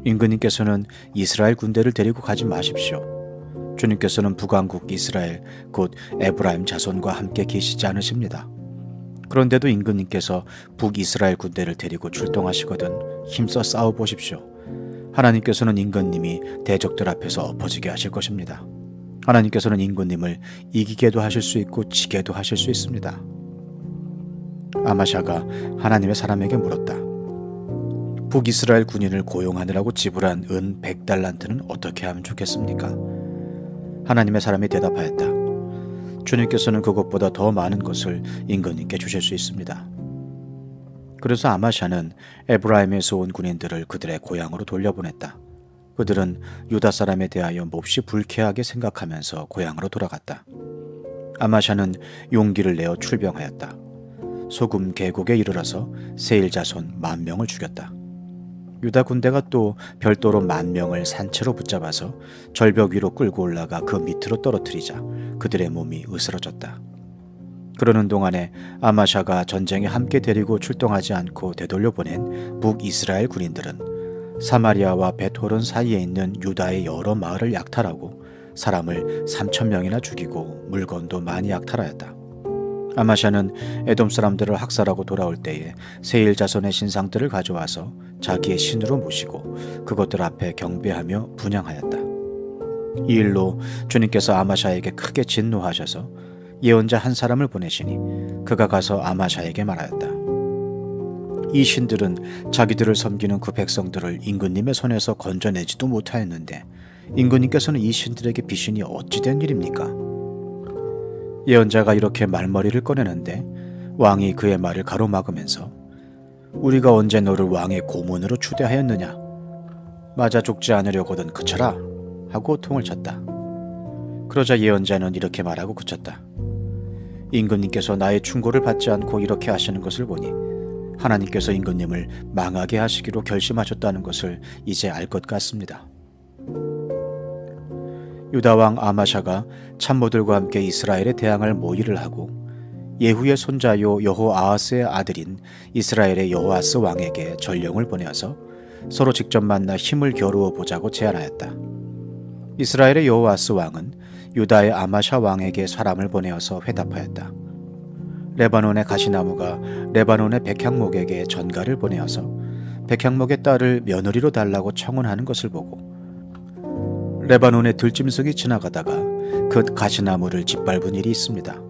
임금님께서는 이스라엘 군대를 데리고 가지 마십시오. 주님께서는 북왕국 이스라엘 곧 에브라임 자손과 함께 계시지 않으십니다. 그런데도 임금님께서 북이스라엘 군대를 데리고 출동하시거든 힘써 싸워보십시오. 하나님께서는 임금님이 대적들 앞에서 엎어지게 하실 것입니다. 하나님께서는 임금님을 이기게도 하실 수 있고 지게도 하실 수 있습니다. 아마샤가 하나님의 사람에게 물었다. 북이스라엘 군인을 고용하느라고 지불한 은 100달란트는 어떻게 하면 좋겠습니까? 하나님의 사람이 대답하였다. 주님께서는 그것보다 더 많은 것을 임금님께 주실 수 있습니다. 그래서 아마샤는 에브라임에서 온 군인들을 그들의 고향으로 돌려보냈다. 그들은 유다 사람에 대하여 몹시 불쾌하게 생각하면서 고향으로 돌아갔다. 아마샤는 용기를 내어 출병하였다. 소금 계곡에 이르러서 세일 자손 10,000명을 죽였다. 유다 군대가 또 별도로 10,000명을 산채로 붙잡아서 절벽 위로 끌고 올라가 그 밑으로 떨어뜨리자 그들의 몸이 으스러졌다. 그러는 동안에 아마샤가 전쟁에 함께 데리고 출동하지 않고 되돌려 보낸 북이스라엘 군인들은 사마리아와 벳호론 사이에 있는 유다의 여러 마을을 약탈하고 사람을 3,000명이나 죽이고 물건도 많이 약탈하였다. 아마샤는 에돔 사람들을 학살하고 돌아올 때에 세일 자손의 신상들을 가져와서 자기의 신으로 모시고 그것들 앞에 경배하며 분향하였다. 이 일로 주님께서 아마샤에게 크게 진노하셔서 예언자 한 사람을 보내시니 그가 가서 아마샤에게 말하였다. 이 신들은 자기들을 섬기는 그 백성들을 임금님의 손에서 건져내지도 못하였는데 임금님께서는 이 신들에게 비신이 어찌 된 일입니까? 예언자가 이렇게 말머리를 꺼내는데 왕이 그의 말을 가로막으면서 우리가 언제 너를 왕의 고문으로 추대하였느냐? 맞아 죽지 않으려거든 그쳐라 하고 통을 쳤다. 그러자 예언자는 이렇게 말하고 그쳤다. 임금님께서 나의 충고를 받지 않고 이렇게 하시는 것을 보니 하나님께서 임금님을 망하게 하시기로 결심하셨다는 것을 이제 알 것 같습니다. 유다왕 아마샤가 참모들과 함께 이스라엘에 대항할 모의를 하고 예후의 손자요 여호아하스의 아들인 이스라엘의 여호아스 왕에게 전령을 보내어서 서로 직접 만나 힘을 겨루어 보자고 제안하였다. 이스라엘의 여호아스 왕은 유다의 아마샤 왕에게 사람을 보내어서 회답하였다. 레바논의 가시나무가 레바논의 백향목에게 전가를 보내어서 백향목의 딸을 며느리로 달라고 청혼하는 것을 보고 레바논의 들짐승이 지나가다가 그 가시나무를 짓밟은 일이 있습니다.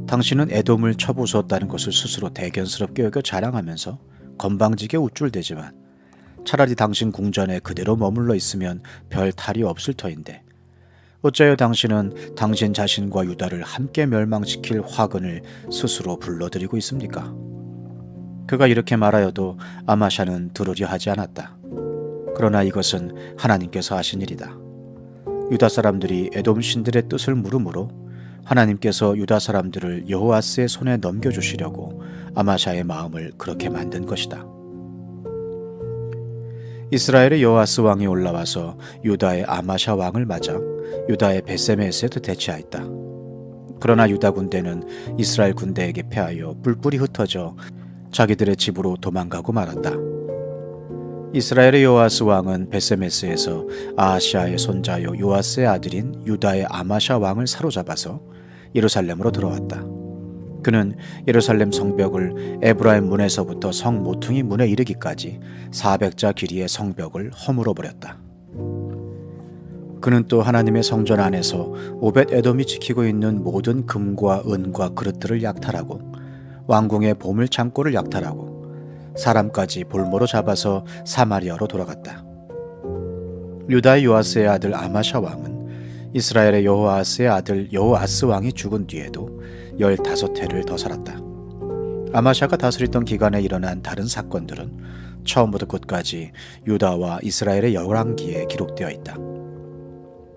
당신은 에돔을 쳐부수었다는 것을 스스로 대견스럽게 여겨 자랑하면서 건방지게 우쭐대지만 차라리 당신 궁전에 그대로 머물러 있으면 별 탈이 없을 터인데 어째여 당신은 당신 자신과 유다를 함께 멸망시킬 화근을 스스로 불러들이고 있습니까? 그가 이렇게 말하여도 아마샤는 들으려 하지 않았다. 그러나 이것은 하나님께서 하신 일이다. 유다 사람들이 에돔 신들의 뜻을 물음으로 하나님께서 유다 사람들을 여호아스의 손에 넘겨주시려고 아마샤의 마음을 그렇게 만든 것이다. 이스라엘의 여호아스 왕이 올라와서 유다의 아마샤 왕을 맞아 유다의 베세메스에도 대치하였다. 그러나 유다 군대는 이스라엘 군대에게 패하여 뿔뿔이 흩어져 자기들의 집으로 도망가고 말았다. 이스라엘의 여호아스 왕은 베세메스에서 아하시아의 손자요 요아스의 아들인 유다의 아마샤 왕을 사로잡아서 예루살렘으로 들어왔다. 그는 예루살렘 성벽을 에브라임 문에서부터 성 모퉁이 문에 이르기까지 400자 길이의 성벽을 허물어 버렸다. 그는 또 하나님의 성전 안에서 오벳 에돔이 지키고 있는 모든 금과 은과 그릇들을 약탈하고 왕궁의 보물 창고를 약탈하고 사람까지 볼모로 잡아서 사마리아로 돌아갔다. 유다의 요아스의 아들 아마샤 왕은 이스라엘의 여호아스의 아들 여호아스 왕이 죽은 뒤에도 15해를 더 살았다. 아마샤가 다스리던 기간에 일어난 다른 사건들은 처음부터 끝까지 유다와 이스라엘의 열왕기에 기록되어 있다.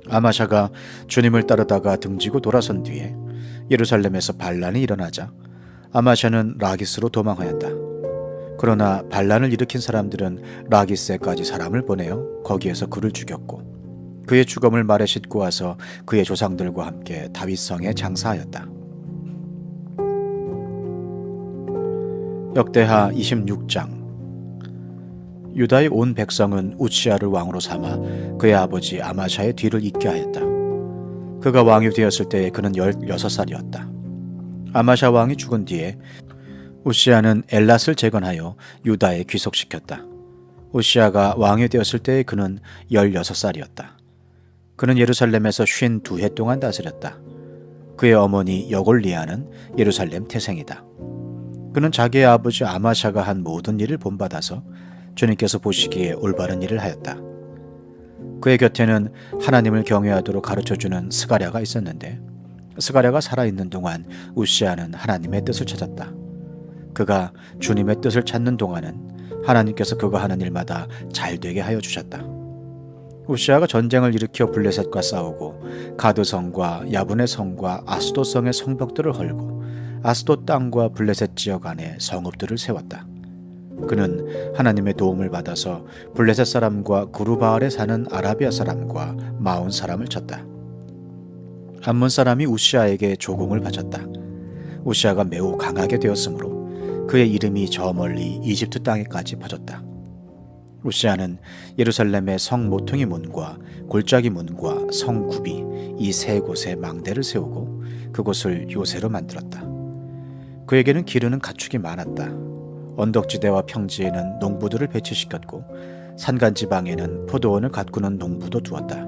아마샤가 주님을 따르다가 등지고 돌아선 뒤에 예루살렘에서 반란이 일어나자 아마샤는 라기스로 도망하였다. 그러나 반란을 일으킨 사람들은 라기스에까지 사람을 보내어 거기에서 그를 죽였고 그의 죽음을 말에 싣고 와서 그의 조상들과 함께 다윗성에 장사하였다. 역대하 26장. 유다의 온 백성은 우치야를 왕으로 삼아 그의 아버지 아마샤의 뒤를 잇게 하였다. 그가 왕이 되었을 때에 그는 16살이었다. 아마샤 왕이 죽은 뒤에 우시야는 엘랏을 재건하여 유다에 귀속시켰다. 우시야가 왕이 되었을 때에 그는 16살이었다. 그는 예루살렘에서 52해 동안 다스렸다. 그의 어머니 여골리아는 예루살렘 태생이다. 그는 자기의 아버지 아마샤가 한 모든 일을 본받아서 주님께서 보시기에 올바른 일을 하였다. 그의 곁에는 하나님을 경외하도록 가르쳐주는 스가랴가 있었는데 스가랴가 살아있는 동안 우시아는 하나님의 뜻을 찾았다. 그가 주님의 뜻을 찾는 동안은 하나님께서 그가 하는 일마다 잘되게 하여 주셨다. 우시아가 전쟁을 일으켜 블레셋과 싸우고 가드성과 야분의 성과 아스돗성의 성벽들을 헐고 아스돗 땅과 블레셋 지역 안에 성읍들을 세웠다. 그는 하나님의 도움을 받아서 블레셋 사람과 구르바알에 사는 아라비아 사람과 마온 사람을 쳤다. 암몬 사람이 우시아에게 조공을 바쳤다. 우시아가 매우 강하게 되었으므로 그의 이름이 저 멀리 이집트 땅에까지 퍼졌다. 우시아는 예루살렘의 성 모퉁이 문과 골짜기 문과 성 굽이 이 세 곳에 망대를 세우고 그곳을 요새로 만들었다. 그에게는 기르는 가축이 많았다. 언덕지대와 평지에는 농부들을 배치시켰고 산간지방에는 포도원을 가꾸는 농부도 두었다.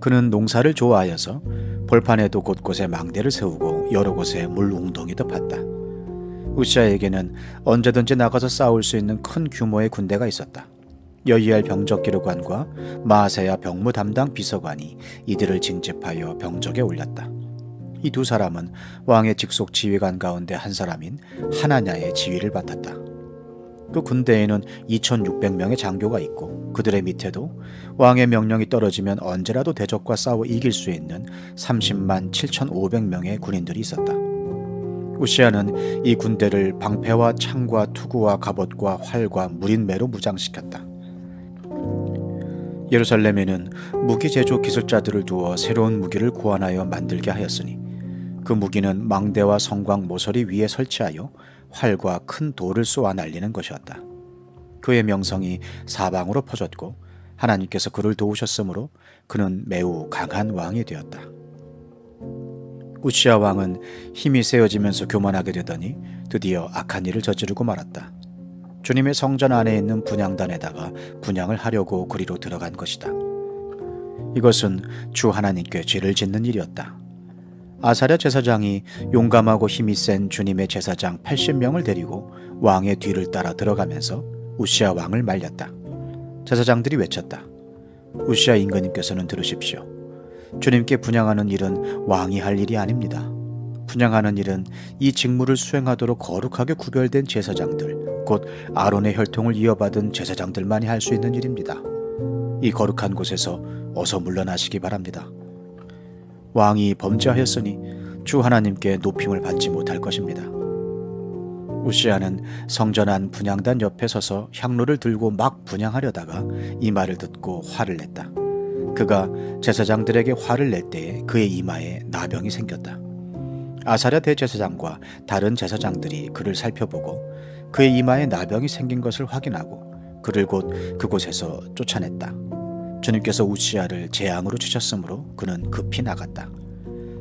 그는 농사를 좋아하여서 벌판에도 곳곳에 망대를 세우고 여러 곳에 물 웅덩이도 팠다. 우시아에게는 언제든지 나가서 싸울 수 있는 큰 규모의 군대가 있었다. 여이엘 병적기록관과 마아세야 병무 담당 비서관이 이들을 징집하여 병적에 올렸다. 이 두 사람은 왕의 직속 지휘관 가운데 한 사람인 하나냐의 지휘를 맡았다. 그 군대에는 2600명의 장교가 있고 그들의 밑에도 왕의 명령이 떨어지면 언제라도 대적과 싸워 이길 수 있는 30만 7500명의 군인들이 있었다. 우시아는 이 군대를 방패와 창과 투구와 갑옷과 활과 무린매로 무장시켰다. 예루살렘에는 무기 제조 기술자들을 두어 새로운 무기를 고안하여 만들게 하였으니 그 무기는 망대와 성곽 모서리 위에 설치하여 활과 큰 돌을 쏘아 날리는 것이었다. 그의 명성이 사방으로 퍼졌고 하나님께서 그를 도우셨으므로 그는 매우 강한 왕이 되었다. 우시아 왕은 힘이 세어지면서 교만하게 되더니 드디어 악한 일을 저지르고 말았다. 주님의 성전 안에 있는 분향단에다가 분향을 하려고 그리로 들어간 것이다. 이것은 주 하나님께 죄를 짓는 일이었다. 아사랴 제사장이 용감하고 힘이 센 주님의 제사장 80명을 데리고 왕의 뒤를 따라 들어가면서 우시아 왕을 말렸다. 제사장들이 외쳤다. 우시아 임금님께서는 들으십시오. 주님께 분향하는 일은 왕이 할 일이 아닙니다. 분향하는 일은 이 직무를 수행하도록 거룩하게 구별된 제사장들, 곧 아론의 혈통을 이어받은 제사장들만이 할 수 있는 일입니다. 이 거룩한 곳에서 어서 물러나시기 바랍니다. 왕이 범죄하였으니 주 하나님께 높임을 받지 못할 것입니다. 우시아는 성전 안 분향단 옆에 서서 향로를 들고 막 분향하려다가 이 말을 듣고 화를 냈다. 그가 제사장들에게 화를 낼 때에 그의 이마에 나병이 생겼다. 아사랴 대제사장과 다른 제사장들이 그를 살펴보고 그의 이마에 나병이 생긴 것을 확인하고 그를 곧 그곳에서 쫓아냈다. 주님께서 우시아를 재앙으로 주셨으므로 그는 급히 나갔다.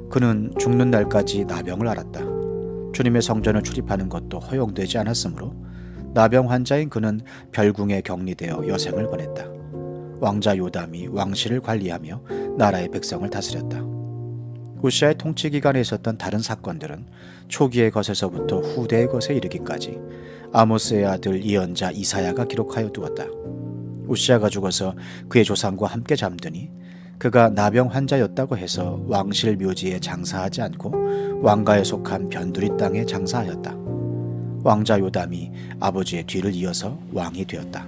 그는 죽는 날까지 나병을 앓았다. 주님의 성전을 출입하는 것도 허용되지 않았으므로 나병 환자인 그는 별궁에 격리되어 여생을 보냈다. 왕자 요담이 왕실을 관리하며 나라의 백성을 다스렸다. 우시아의 통치 기간에 있었던 다른 사건들은 초기의 것에서부터 후대의 것에 이르기까지 아모스의 아들 이언자 이사야가 기록하여 두었다. 우시아가 죽어서 그의 조상과 함께 잠드니 그가 나병 환자였다고 해서 왕실 묘지에 장사하지 않고 왕가에 속한 변두리 땅에 장사하였다. 왕자 요담이 아버지의 뒤를 이어서 왕이 되었다.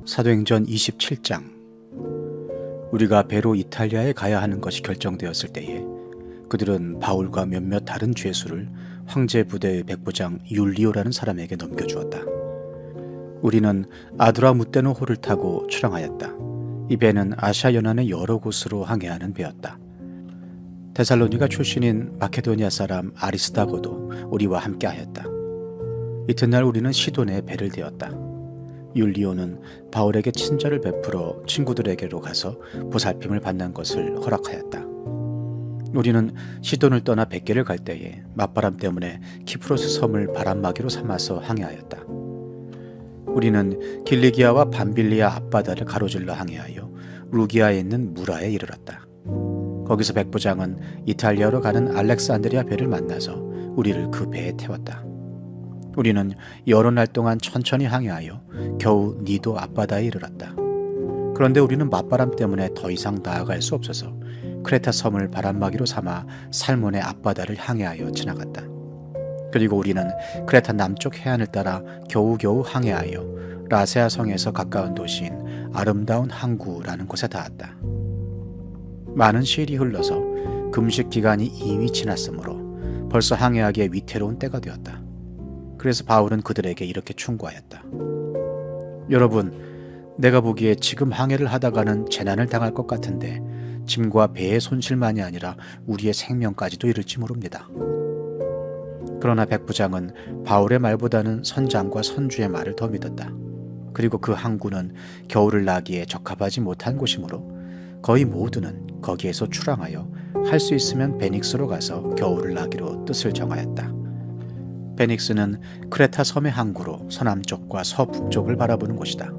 사도행전 27장. 우리가 배로 이탈리아에 가야 하는 것이 결정되었을 때에 그들은 바울과 몇몇 다른 죄수를 황제 부대의 백부장 율리오라는 사람에게 넘겨주었다. 우리는 아드라무테노호를 타고 출항하였다. 이 배는 아시아 연안의 여러 곳으로 항해하는 배였다. 데살로니가 출신인 마케도니아 사람 아리스다고도 우리와 함께하였다. 이튿날 우리는 시돈에 배를 대었다. 율리오는 바울에게 친절을 베풀어 친구들에게로 가서 보살핌을 받는 것을 허락하였다. 우리는 시돈을 떠나 백계를 갈 때에 맞바람 때문에 키프로스 섬을 바람막이로 삼아서 항해하였다. 우리는 길리기아와 밤빌리아 앞바다를 가로질러 항해하여 루기아에 있는 무라에 이르렀다. 거기서 백부장은 이탈리아로 가는 알렉산드리아 배를 만나서 우리를 그 배에 태웠다. 우리는 여러 날 동안 천천히 항해하여 겨우 니도 앞바다에 이르렀다. 그런데 우리는 맞바람 때문에 더 이상 나아갈 수 없어서 크레타 섬을 바람막이로 삼아 살몬의 앞바다를 항해하여 지나갔다. 그리고 우리는 크레타 남쪽 해안을 따라 겨우겨우 항해하여 라세아 성에서 가까운 도시인 아름다운 항구라는 곳에 닿았다. 많은 시일이 흘러서 금식 기간이 이미 지났으므로 벌써 항해하기에 위태로운 때가 되었다. 그래서 바울은 그들에게 이렇게 충고하였다. 여러분, 내가 보기에 지금 항해를 하다가는 재난을 당할 것 같은데 짐과 배의 손실만이 아니라 우리의 생명까지도 이를지 모릅니다. 그러나 백부장은 바울의 말보다는 선장과 선주의 말을 더 믿었다. 그리고 그 항구는 겨울을 나기에 적합하지 못한 곳이므로 거의 모두는 거기에서 출항하여 할 수 있으면 베닉스로 가서 겨울을 나기로 뜻을 정하였다. 베닉스는 크레타 섬의 항구로 서남쪽과 서북쪽을 바라보는 곳이다.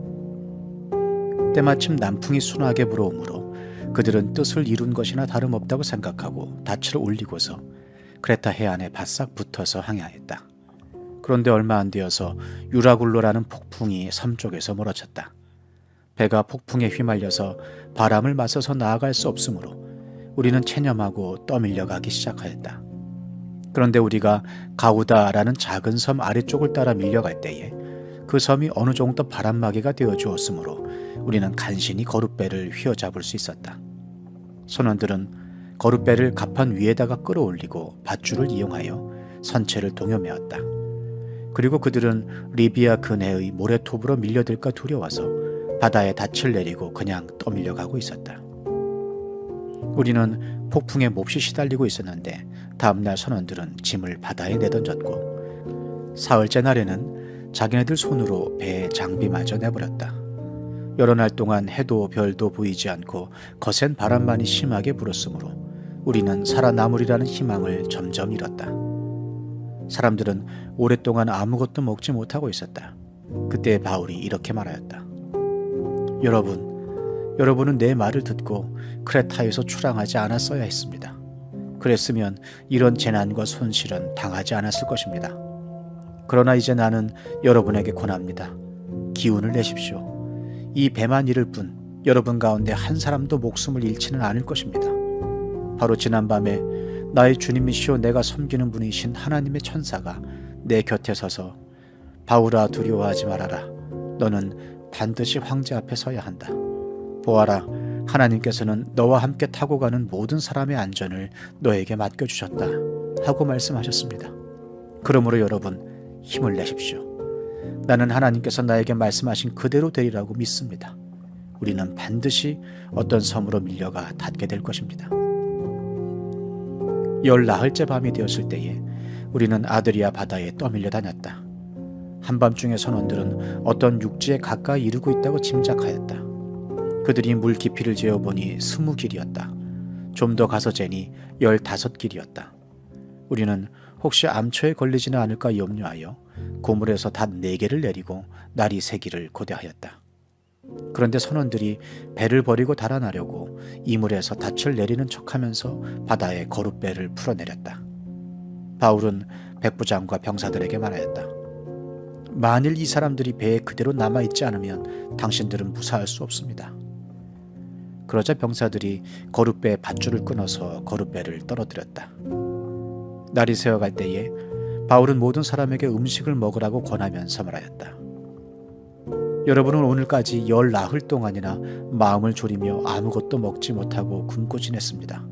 때마침 남풍이 순하게 불어오므로 그들은 뜻을 이룬 것이나 다름없다고 생각하고 닻을 올리고서 크레타 해안에 바싹 붙어서 항해하였다. 그런데 얼마 안 되어서 유라굴로라는 폭풍이 섬 쪽에서 몰아쳤다. 배가 폭풍에 휘말려서 바람을 맞서서 나아갈 수 없으므로 우리는 체념하고 떠밀려 가기 시작하였다. 그런데 우리가 가우다라는 작은 섬 아래쪽을 따라 밀려갈 때에 그 섬이 어느 정도 바람막이가 되어 주었으므로 우리는 간신히 거룻배를 휘어잡을 수 있었다. 선원들은 거룻배를 갑판 위에다가 끌어올리고 밧줄을 이용하여 선체를 동여매었다. 그리고 그들은 리비아 근해의 모래톱으로 밀려들까 두려워서 바다에 닻을 내리고 그냥 떠밀려가고 있었다. 우리는 폭풍에 몹시 시달리고 있었는데 다음날 선원들은 짐을 바다에 내던졌고 사흘째 날에는 자기네들 손으로 배의 장비마저 내버렸다. 여러 날 동안 해도 별도 보이지 않고 거센 바람만이 심하게 불었으므로 우리는 살아남으리라는 희망을 점점 잃었다. 사람들은 오랫동안 아무것도 먹지 못하고 있었다. 그때 바울이 이렇게 말하였다. 여러분은 내 말을 듣고 크레타에서 출항하지 않았어야 했습니다. 그랬으면 이런 재난과 손실은 당하지 않았을 것입니다. 그러나 이제 나는 여러분에게 권합니다. 기운을 내십시오. 이 배만 잃을 뿐 여러분 가운데 한 사람도 목숨을 잃지는 않을 것입니다. 바로 지난밤에 나의 주님이시오 내가 섬기는 분이신 하나님의 천사가 내 곁에 서서 바울아 두려워하지 말아라. 너는 반드시 황제 앞에 서야 한다. 보아라, 하나님께서는 너와 함께 타고 가는 모든 사람의 안전을 너에게 맡겨주셨다 하고 말씀하셨습니다. 그러므로 여러분 힘을 내십시오. 나는 하나님께서 나에게 말씀하신 그대로 되리라고 믿습니다. 우리는 반드시 어떤 섬으로 밀려가 닿게 될 것입니다. 14흘째 밤이 되었을 때에 우리는 아드리아 바다에 떠밀려 다녔다. 한밤중에 선원들은 어떤 육지에 가까이 이르고 있다고 짐작하였다. 그들이 물 깊이를 재어보니 20길이었다. 좀 더 가서 재니 15길이었다. 우리는 혹시 암초에 걸리지는 않을까 염려하여 고물에서 닷 4개를 내리고 나리 3기를 고대하였다. 그런데 선원들이 배를 버리고 달아나려고 이물에서 닻을 내리는 척하면서 바다에 거룻배를 풀어내렸다. 바울은 백부장과 병사들에게 말하였다. 만일 이 사람들이 배에 그대로 남아있지 않으면 당신들은 무사할 수 없습니다. 그러자 병사들이 거룻배의 밧줄을 끊어서 거룻배를 떨어뜨렸다. 날이 새어갈 때에 바울은 모든 사람에게 음식을 먹으라고 권하면서 말하였다. 여러분은 오늘까지 14흘 동안이나 마음을 졸이며 아무것도 먹지 못하고 굶고 지냈습니다.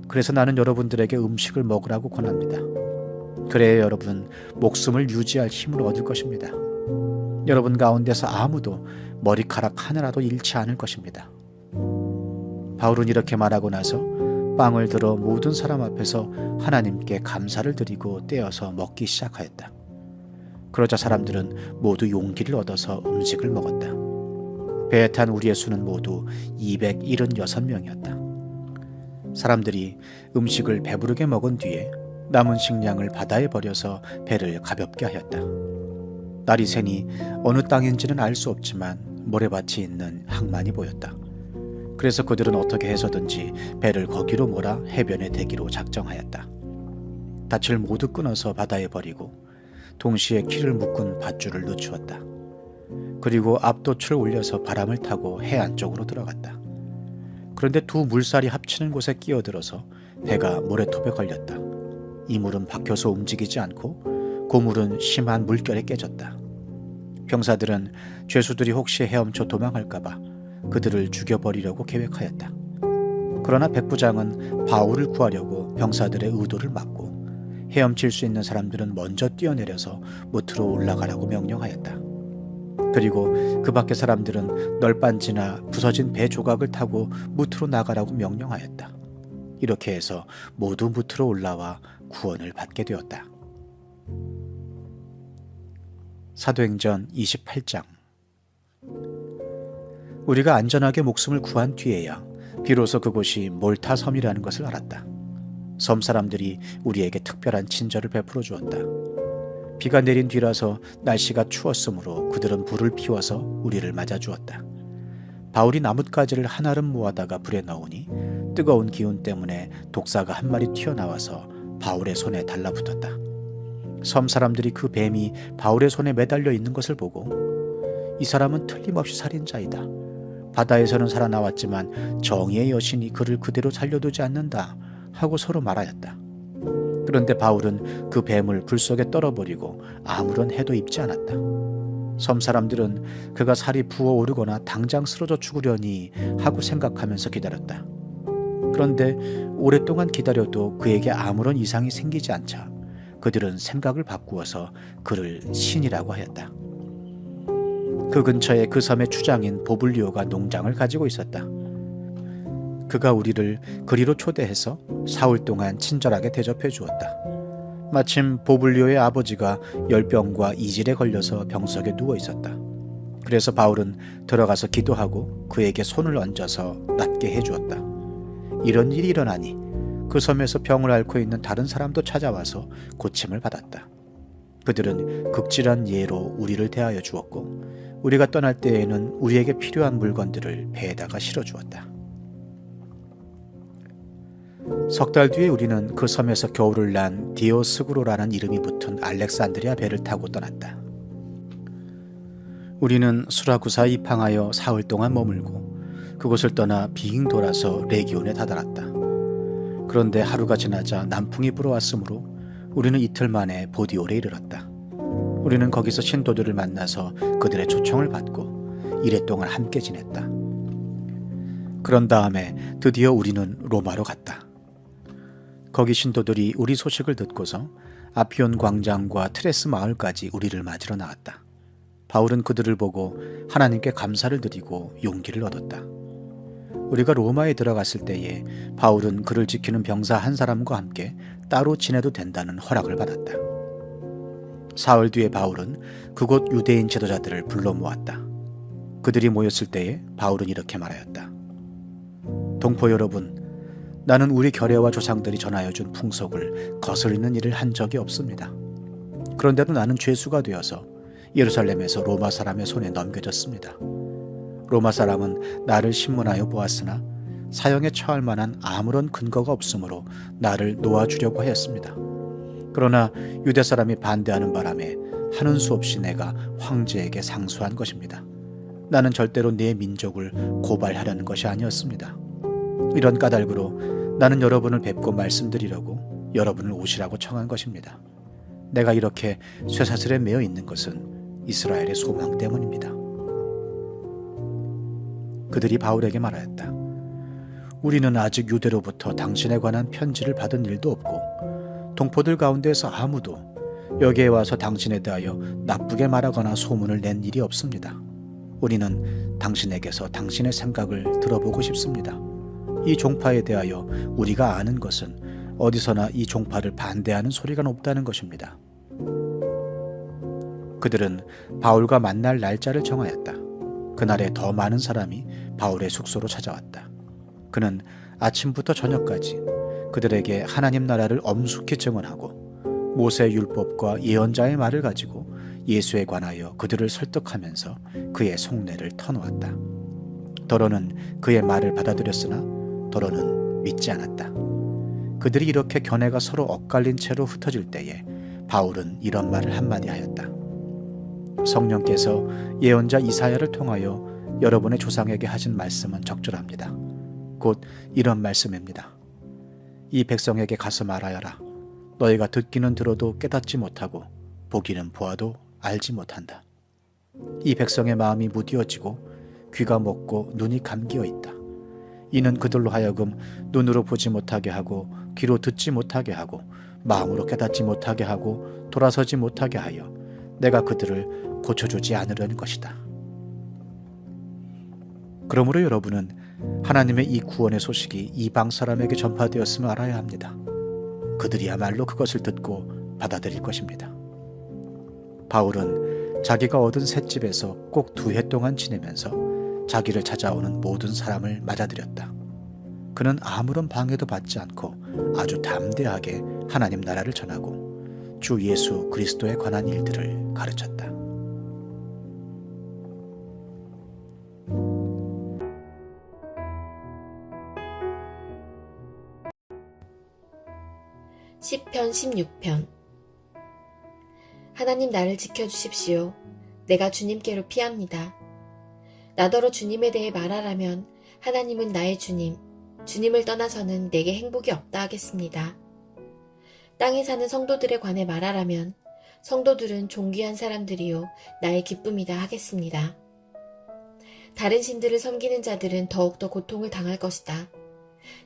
그래서 나는 여러분들에게 음식을 먹으라고 권합니다. 그래야 여러분 목숨을 유지할 힘을 얻을 것입니다. 여러분 가운데서 아무도 머리카락 하나라도 잃지 않을 것입니다. 바울은 이렇게 말하고 나서 빵을 들어 모든 사람 앞에서 하나님께 감사를 드리고 떼어서 먹기 시작하였다. 그러자 사람들은 모두 용기를 얻어서 음식을 먹었다. 배에 탄 우리의 수는 모두 276명이었다. 사람들이 음식을 배부르게 먹은 뒤에 남은 식량을 바다에 버려서 배를 가볍게 하였다. 날이 새니 어느 땅인지는 알 수 없지만 모래밭이 있는 항만이 보였다. 그래서 그들은 어떻게 해서든지 배를 거기로 몰아 해변에 대기로 작정하였다. 닻을 모두 끊어서 바다에 버리고 동시에 키를 묶은 밧줄을 늦추었다. 그리고 앞돛을 올려서 바람을 타고 해안 쪽으로 들어갔다. 그런데 두 물살이 합치는 곳에 끼어들어서 배가 모래톱에 걸렸다. 이 물은 박혀서 움직이지 않고 고물은 심한 물결에 깨졌다. 병사들은 죄수들이 혹시 헤엄쳐 도망할까봐 그들을 죽여버리려고 계획하였다. 그러나 백부장은 바울을 구하려고 병사들의 의도를 막고 헤엄칠 수 있는 사람들은 먼저 뛰어내려서 무트로 올라가라고 명령하였다. 그리고 그 밖의 사람들은 널빤지나 부서진 배 조각을 타고 무트로 나가라고 명령하였다. 이렇게 해서 모두 무트로 올라와 구원을 받게 되었다. 사도행전 28장. 우리가 안전하게 목숨을 구한 뒤에야 비로소 그곳이 몰타 섬이라는 것을 알았다. 섬 사람들이 우리에게 특별한 친절을 베풀어 주었다. 비가 내린 뒤라서 날씨가 추웠으므로 그들은 불을 피워서 우리를 맞아 주었다. 바울이 나뭇가지를 한 알음 모아다가 불에 넣으니 뜨거운 기운 때문에 독사가 한 마리 튀어나와서 바울의 손에 달라붙었다. 섬 사람들이 그 뱀이 바울의 손에 매달려 있는 것을 보고 이 사람은 틀림없이 살인자이다. 바다에서는 살아나왔지만 정의의 여신이 그를 그대로 살려두지 않는다 하고 서로 말하였다. 그런데 바울은 그 뱀을 불 속에 떨어버리고 아무런 해도 입지 않았다. 섬 사람들은 그가 살이 부어오르거나 당장 쓰러져 죽으려니 하고 생각하면서 기다렸다. 그런데 오랫동안 기다려도 그에게 아무런 이상이 생기지 않자 그들은 생각을 바꾸어서 그를 신이라고 하였다. 그 근처에 그 섬의 추장인 보블리오가 농장을 가지고 있었다. 그가 우리를 그리로 초대해서 사흘 동안 친절하게 대접해 주었다. 마침 보블리오의 아버지가 열병과 이질에 걸려서 병석에 누워 있었다. 그래서 바울은 들어가서 기도하고 그에게 손을 얹어서 낫게 해주었다. 이런 일이 일어나니 그 섬에서 병을 앓고 있는 다른 사람도 찾아와서 고침을 받았다. 그들은 극진한 예로 우리를 대하여 주었고 우리가 떠날 때에는 우리에게 필요한 물건들을 배에다가 실어주었다. 석 달 뒤에 우리는 그 섬에서 겨울을 난 디오스구로라는 이름이 붙은 알렉산드리아 배를 타고 떠났다. 우리는 수라구사에 입항하여 사흘 동안 머물고 그곳을 떠나 빙 돌아서 레기온에 다다랐다. 그런데 하루가 지나자 남풍이 불어왔으므로 우리는 이틀 만에 보디올에 이르렀다. 우리는 거기서 신도들을 만나서 그들의 초청을 받고 이래 동안 함께 지냈다. 그런 다음에 드디어 우리는 로마로 갔다. 거기 신도들이 우리 소식을 듣고서 아피온 광장과 트레스 마을까지 우리를 맞으러 나왔다. 바울은 그들을 보고 하나님께 감사를 드리고 용기를 얻었다. 우리가 로마에 들어갔을 때에 바울은 그를 지키는 병사 한 사람과 함께 따로 지내도 된다는 허락을 받았다. 사흘 뒤에 바울은 그곳 유대인 지도자들을 불러 모았다. 그들이 모였을 때에 바울은 이렇게 말하였다. 동포 여러분, 나는 우리 결례와 조상들이 전하여준 풍속을 거스르는 일을 한 적이 없습니다. 그런데도 나는 죄수가 되어서 예루살렘에서 로마 사람의 손에 넘겨졌습니다. 로마 사람은 나를 신문하여 보았으나 사형에 처할 만한 아무런 근거가 없으므로 나를 놓아주려고 하였습니다. 그러나 유대 사람이 반대하는 바람에 하는 수 없이 내가 황제에게 상소한 것입니다. 나는 절대로 내 민족을 고발하려는 것이 아니었습니다. 이런 까닭으로 나는 여러분을 뵙고 말씀드리려고 여러분을 오시라고 청한 것입니다. 내가 이렇게 쇠사슬에 매여 있는 것은 이스라엘의 소망 때문입니다. 그들이 바울에게 말하였다. 우리는 아직 유대로부터 당신에 관한 편지를 받은 일도 없고 동포들 가운데서 아무도 여기에 와서 당신에 대하여 나쁘게 말하거나 소문을 낸 일이 없습니다. 우리는 당신에게서 당신의 생각을 들어보고 싶습니다. 이 종파에 대하여 우리가 아는 것은 어디서나 이 종파를 반대하는 소리가 높다는 것입니다. 그들은 바울과 만날 날짜를 정하였다. 그날에 더 많은 사람이 바울의 숙소로 찾아왔다. 그는 아침부터 저녁까지 그들에게 하나님 나라를 엄숙히 증언하고 모세의 율법과 예언자의 말을 가지고 예수에 관하여 그들을 설득하면서 그의 속내를 터놓았다. 더러는 그의 말을 받아들였으나 더러는 믿지 않았다. 그들이 이렇게 견해가 서로 엇갈린 채로 흩어질 때에 바울은 이런 말을 한마디 하였다. 성령께서 예언자 이사야를 통하여 여러분의 조상에게 하신 말씀은 적절합니다. 곧 이런 말씀입니다. 이 백성에게 가서 말하여라. 너희가 듣기는 들어도 깨닫지 못하고 보기는 보아도 알지 못한다. 이 백성의 마음이 무디어지고 귀가 먹고 눈이 감기어 있다. 이는 그들로 하여금 눈으로 보지 못하게 하고 귀로 듣지 못하게 하고 마음으로 깨닫지 못하게 하고 돌아서지 못하게 하여 내가 그들을 고쳐주지 않으려는 것이다. 그러므로 여러분은 하나님의 이 구원의 소식이 이방 사람에게 전파되었음을 알아야 합니다. 그들이야말로 그것을 듣고 받아들일 것입니다. 바울은 자기가 얻은 셋집에서 꼭 2해 동안 지내면서 자기를 찾아오는 모든 사람을 맞아들였다. 그는 아무런 방해도 받지 않고 아주 담대하게 하나님 나라를 전하고 주 예수 그리스도에 관한 일들을 가르쳤다. 시편 16편. 하나님 나를 지켜주십시오. 내가 주님께로 피합니다. 나더러 주님에 대해 말하라면 하나님은 나의 주님, 주님을 떠나서는 내게 행복이 없다 하겠습니다. 땅에 사는 성도들에 관해 말하라면 성도들은 존귀한 사람들이요 나의 기쁨이다 하겠습니다. 다른 신들을 섬기는 자들은 더욱더 고통을 당할 것이다.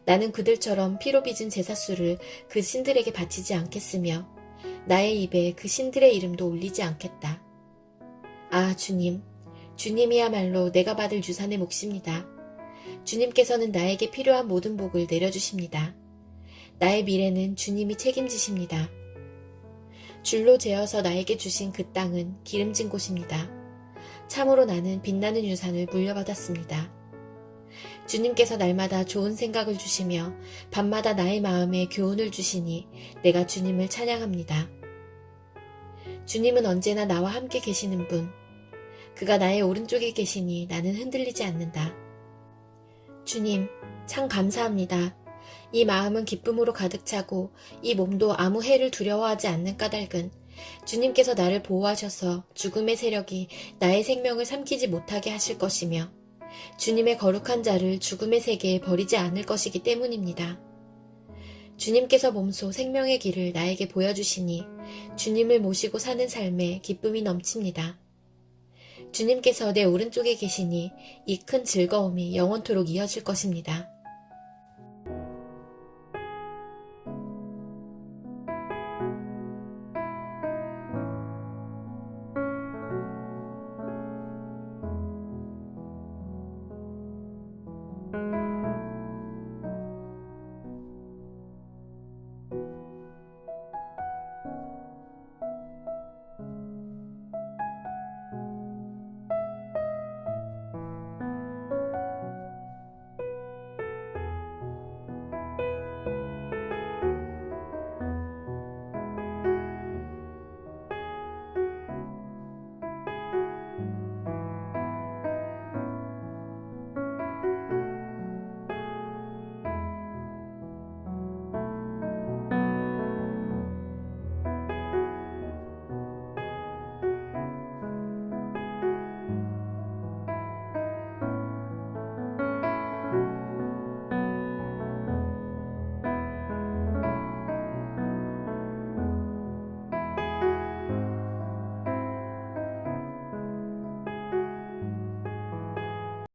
나는 그들처럼 피로 빚은 제사수를 그 신들에게 바치지 않겠으며 나의 입에 그 신들의 이름도 올리지 않겠다. 아 주님, 주님이야말로 내가 받을 유산의 몫입니다. 주님께서는 나에게 필요한 모든 복을 내려주십니다. 나의 미래는 주님이 책임지십니다. 줄로 재어서 나에게 주신 그 땅은 기름진 곳입니다. 참으로 나는 빛나는 유산을 물려받았습니다. 주님께서 날마다 좋은 생각을 주시며 밤마다 나의 마음에 교훈을 주시니 내가 주님을 찬양합니다. 주님은 언제나 나와 함께 계시는 분. 그가 나의 오른쪽에 계시니 나는 흔들리지 않는다. 주님, 참 감사합니다. 이 마음은 기쁨으로 가득 차고 이 몸도 아무 해를 두려워하지 않는 까닭은 주님께서 나를 보호하셔서 죽음의 세력이 나의 생명을 삼키지 못하게 하실 것이며 주님의 거룩한 자를 죽음의 세계에 버리지 않을 것이기 때문입니다. 주님께서 몸소 생명의 길을 나에게 보여주시니 주님을 모시고 사는 삶에 기쁨이 넘칩니다. 주님께서 내 오른쪽에 계시니 이 큰 즐거움이 영원토록 이어질 것입니다.